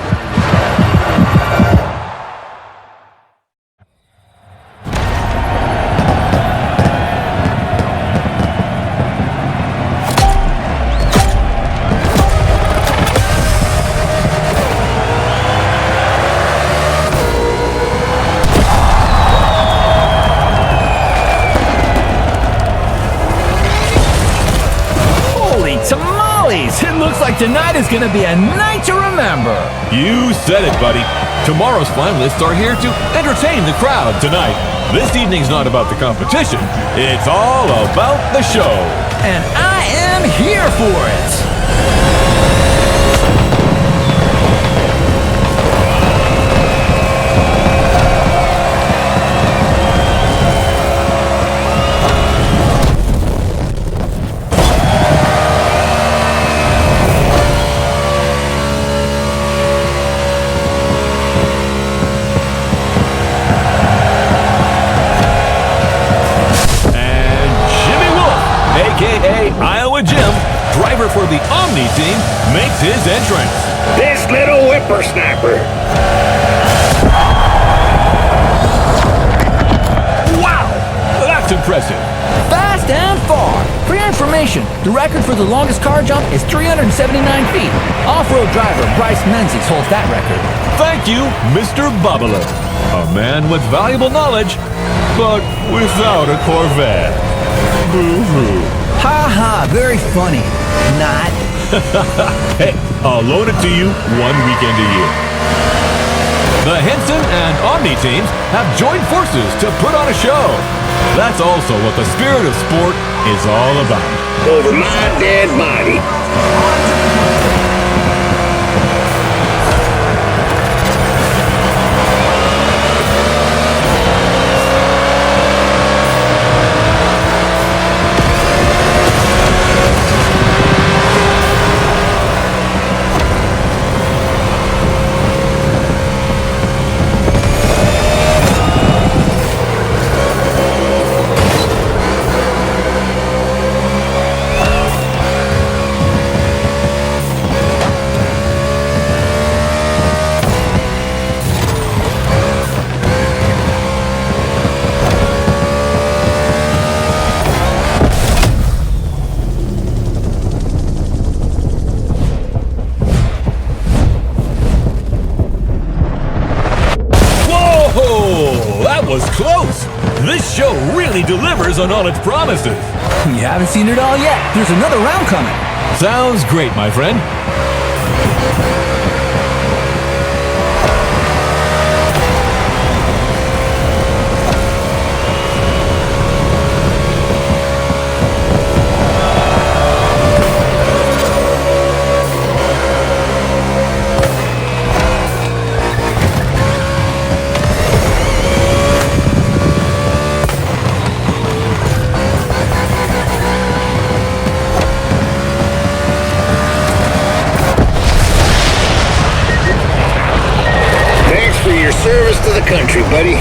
It looks like tonight is gonna be a night to remember. You said it, buddy. Tomorrow's finalists are here to entertain the crowd tonight. This evening's not about the competition. It's all about the show. And I am here for it. before the Omni team makes his entrance. This little whippersnapper. Wow! That's impressive. Fast and far. For your information, the record for the longest car jump is 379 feet. Off-road driver Bryce Menzies holds that record. Thank you, Mr. Babalu. A man with valuable knowledge, but without a Corvette. Boo-hoo. Ha ha, very funny. Not. Hey, I'll loan it to you one weekend a year. The Henson and Omni teams have joined forces to put on a show. That's also what the spirit of sport is all about. Over my dead body. Close! This show really delivers on all its promises. You haven't seen it all yet. There's another round coming. Sounds great, my friend. Service to the country, buddy.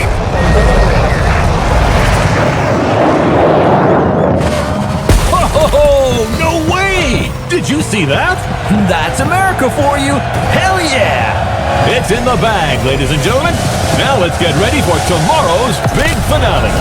Oh, no way! Did you see that? That's America for you. Hell yeah! It's in the bag, ladies and gentlemen. Now let's get ready for tomorrow's big finale.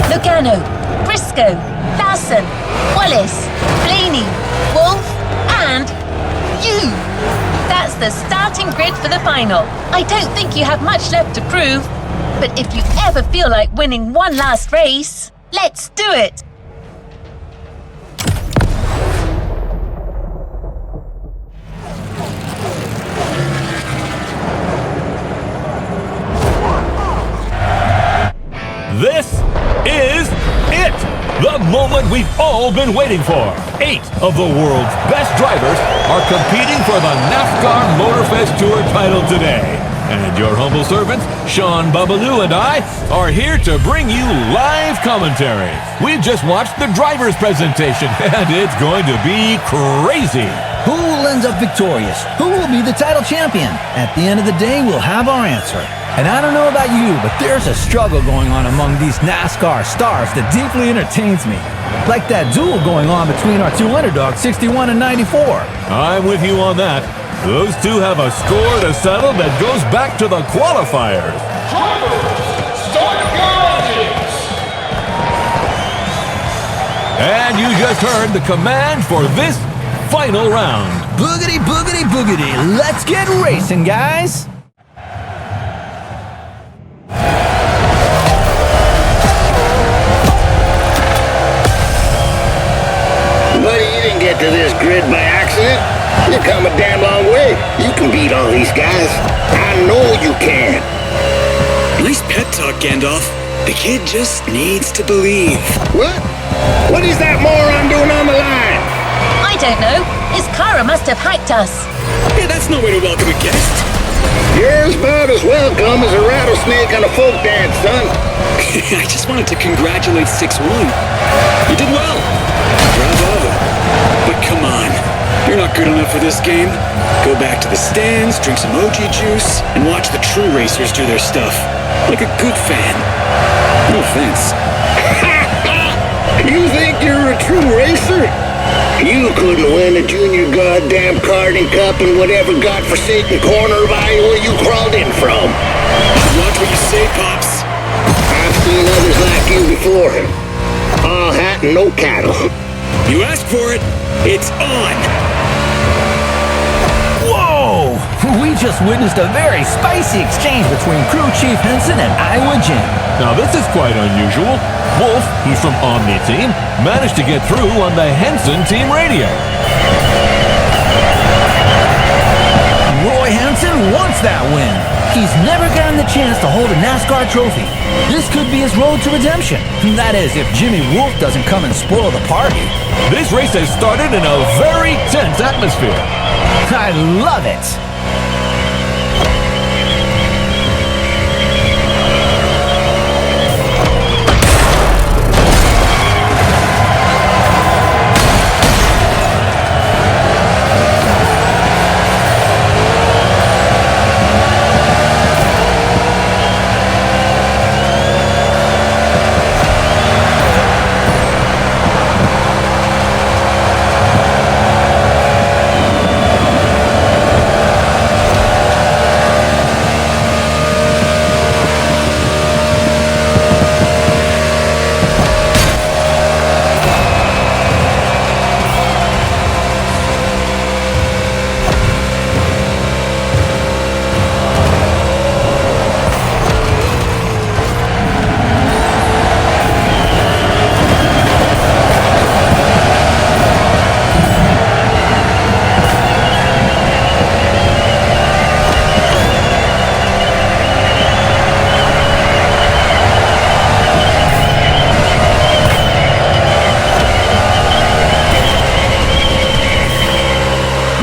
Lugano, Briscoe, Larson, Wallace, Blaney, Wolf, and you! That's the starting grid for the final. I don't think you have much left to prove, but if you ever feel like winning one last race, let's do it! This is it! The moment we've all been waiting for. 8 of the world's best drivers are competing for the Nascar Motorfest Tour title today. And your humble servants, Sean Babalu and I, are here to bring you live commentary. We've just watched the driver's presentation, and it's going to be crazy. Who will end up victorious? Who will be the title champion? At the end of the day, we'll have our answer. And I don't know about you, but there's a struggle going on among these NASCAR stars that deeply entertains me. Like that duel going on between our two underdogs, 61 and 94. I'm with you on that. Those two have a score to settle that goes back to the qualifiers. Start your engines! And you just heard the command for this final round. Boogity, boogity, boogity. Let's get racing, guys. Buddy, you didn't get to this grid by accident. You come a damn long way. You can beat all these guys. I know you can. Nice pep talk, Gandalf. The kid just needs to believe. What? What is that moron doing on the line? I don't know. His Kara must have hacked us. Hey, that's no way to welcome a guest. You're about as welcome as a rattlesnake on a folk dance, son. I just wanted to congratulate 6-1. You did well. Bravo. But come on, you're not good enough for this game. Go back to the stands, drink some OG juice, and watch the true racers do their stuff. Like a good fan. No offense. You think you're a true racer? You couldn't win a junior goddamn karting cup in whatever godforsaken corner of Iowa you crawled in from. Watch what you say, Pops. I've seen others like you before. All hat and no cattle. You asked for it. It's on. Whoa! We just witnessed a very spicy exchange between Crew Chief Henson and Iowa Jim. Now this is quite unusual. Wolf, who's from Omni Team, managed to get through on the Henson team radio. Roy Henson wants that win. He's never gotten the chance to hold a NASCAR trophy. This could be his road to redemption. That is, if Jimmy Wolf doesn't come and spoil the party. This race has started in a very tense atmosphere. I love it.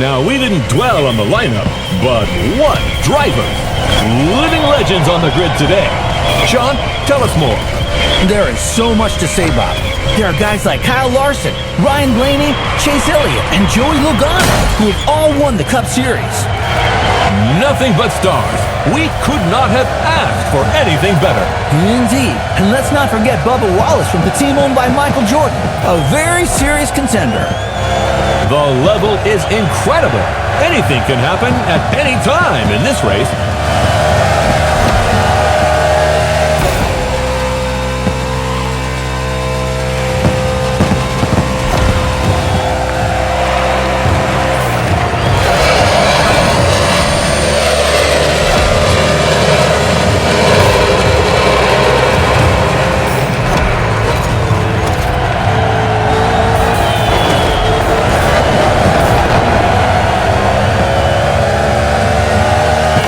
Now, we didn't dwell on the lineup, but what drivers! Living legends on the grid today. Sean, tell us more. There is so much to say, Bob. There are guys like Kyle Larson, Ryan Blaney, Chase Elliott, and Joey Logano, who have all won the Cup Series. Nothing but stars. We could not have asked for anything better. Indeed. And let's not forget Bubba Wallace from the team owned by Michael Jordan, a very serious contender. The level is incredible. Anything can happen at any time in this race.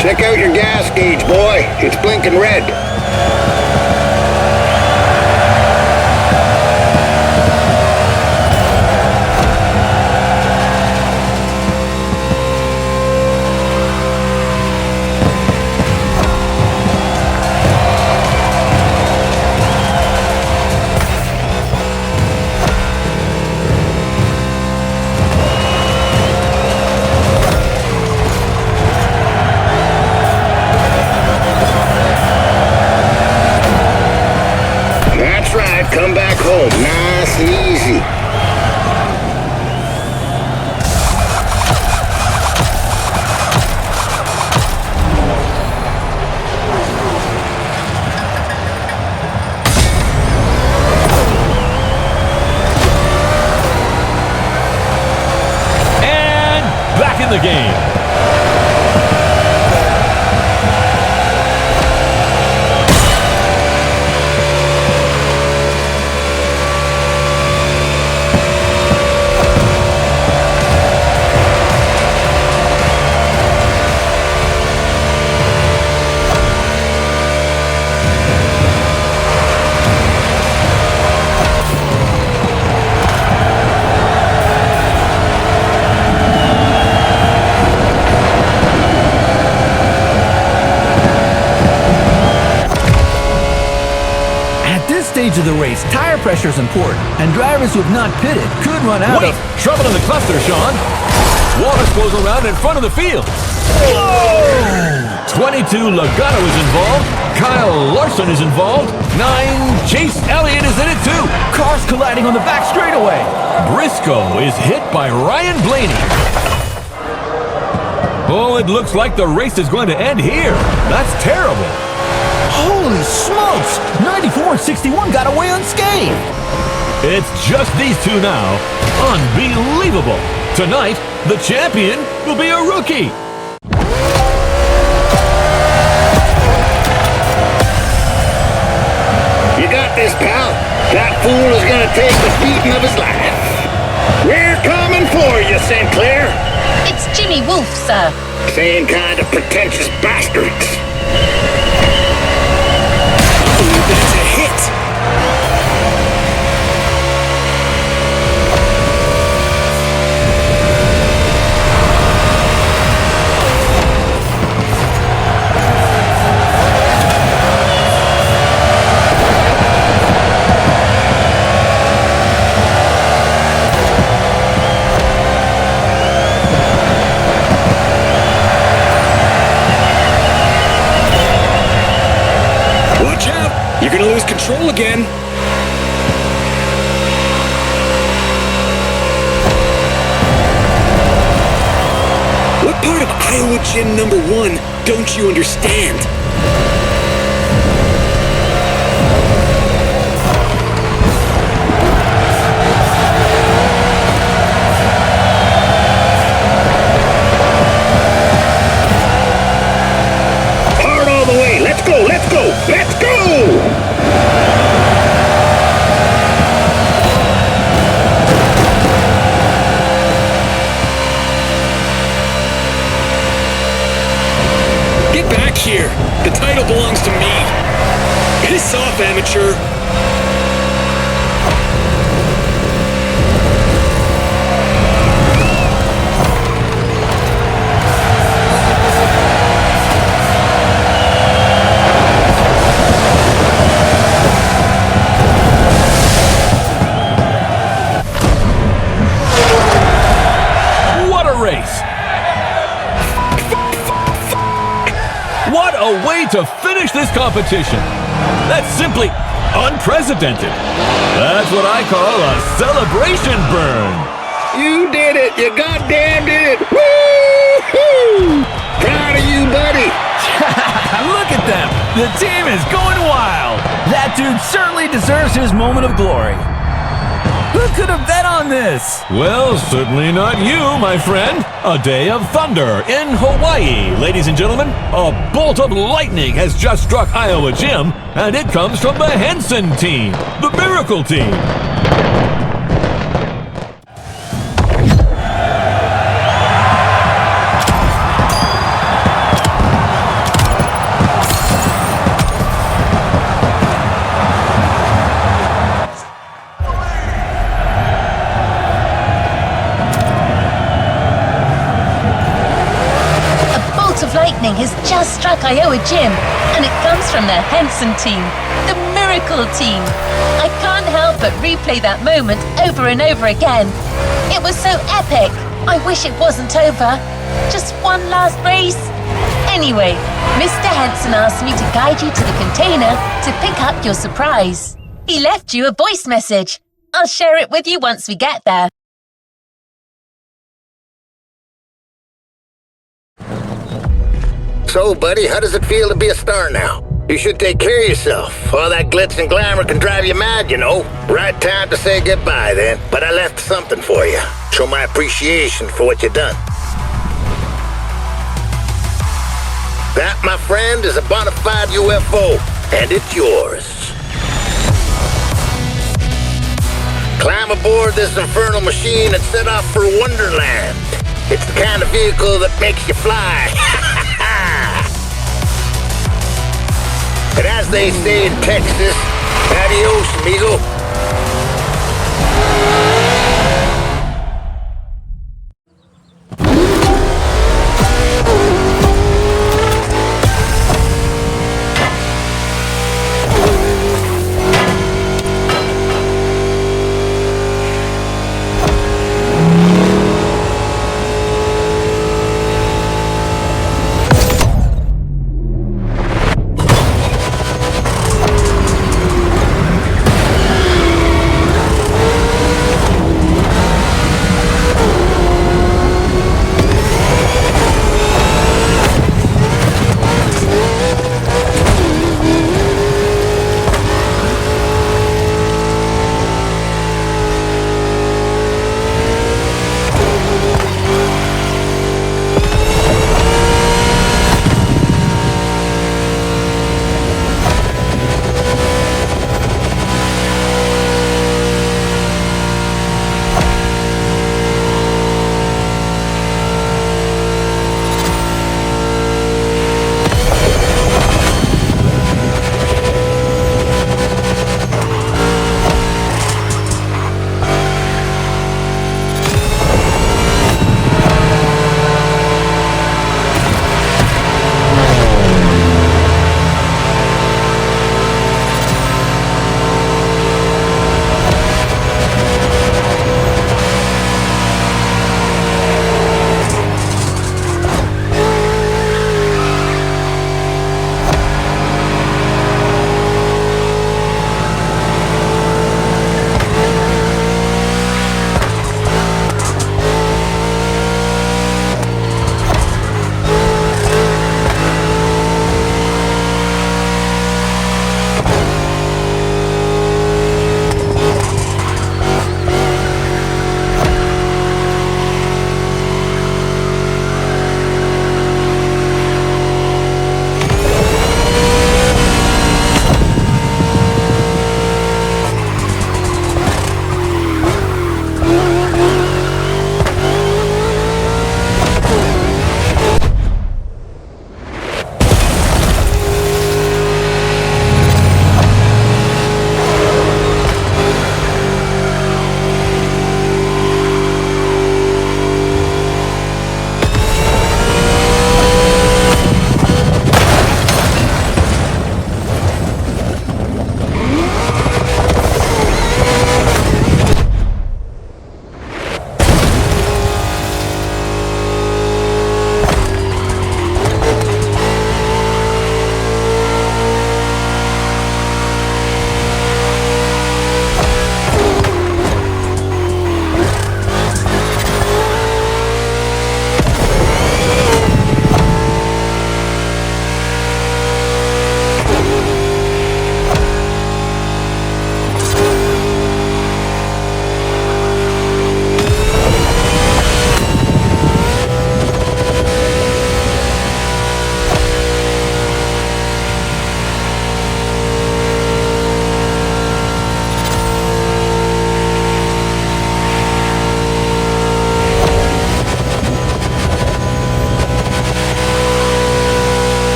Check out your gas gauge, boy. It's blinking red. Come back home, nice and easy. And back in the game. of the race, tire pressure is important, and drivers who have not pitted could run out Wait! of... Trouble in the cluster, Sean! Water flows around in front of the field! Whoa! 22 Logano is involved. Kyle Larson is involved. 9 Chase Elliott is in it too. Cars colliding on the back straightaway. Briscoe is hit by Ryan Blaney. Oh, it looks like the race is going to end here. That's terrible. Holy smokes! 94 and 61 got away unscathed. It's just these two now. Unbelievable. Tonight, the champion will be a rookie. You got this, pal. That fool is gonna take the beating of his life. We're coming for you, Sinclair. It's Jimmy Wolf, sir. Same kind of pretentious bastards. That's a hit! Watch out! You're gonna lose control again. What part of Iowa Gym number 1 don't you understand? Hard all the way. Let's go, let's go, let's go! Get back here! The title belongs to me! Piss off, amateur! What a race! What a way to finish this competition! That's simply unprecedented. That's what I call a celebration burn. You did it! You goddamn did it! Woo-hoo! Proud of you, buddy! Look at them! The team is going wild! That dude certainly deserves his moment of glory. Who could have bet on this? Well, certainly not you, my friend. A day of thunder in Hawaii, ladies and gentlemen. A bolt of lightning has just struck Iowa Gym, and it comes from the Henson team, the Miracle Team. Lightning has just struck Iowa Gym, and it comes from the Henson team, the Miracle team. I can't help but replay that moment over and over again. It was so epic. I wish it wasn't over. Just one last race. Anyway, Mr. Henson asked me to guide you to the container to pick up your surprise. He left you a voice message. I'll share it with you once we get there. So, buddy, how does it feel to be a star now? You should take care of yourself. All that glitz and glamour can drive you mad, you know. Right time to say goodbye, then. But I left something for you. Show my appreciation for what you done. That, my friend, is a bona fide UFO, and it's yours. Climb aboard this infernal machine and set off for Wonderland. It's the kind of vehicle that makes you fly. And as they say in Texas, adios, amigo.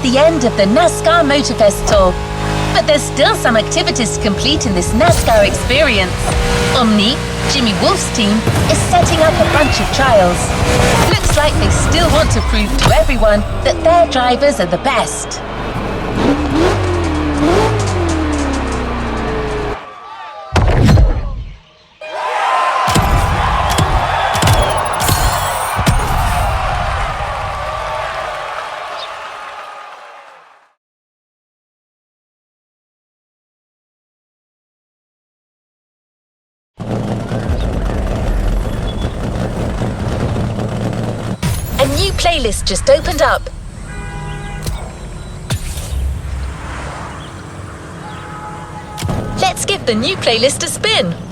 the end of the NASCAR Motorfest tour. But there's still some activities to complete in this NASCAR experience. Omni, Jimmy Wolf's team, is setting up a bunch of trials. Looks like they still want to prove to everyone that their drivers are the best. A new playlist just opened up. Let's give the new playlist a spin.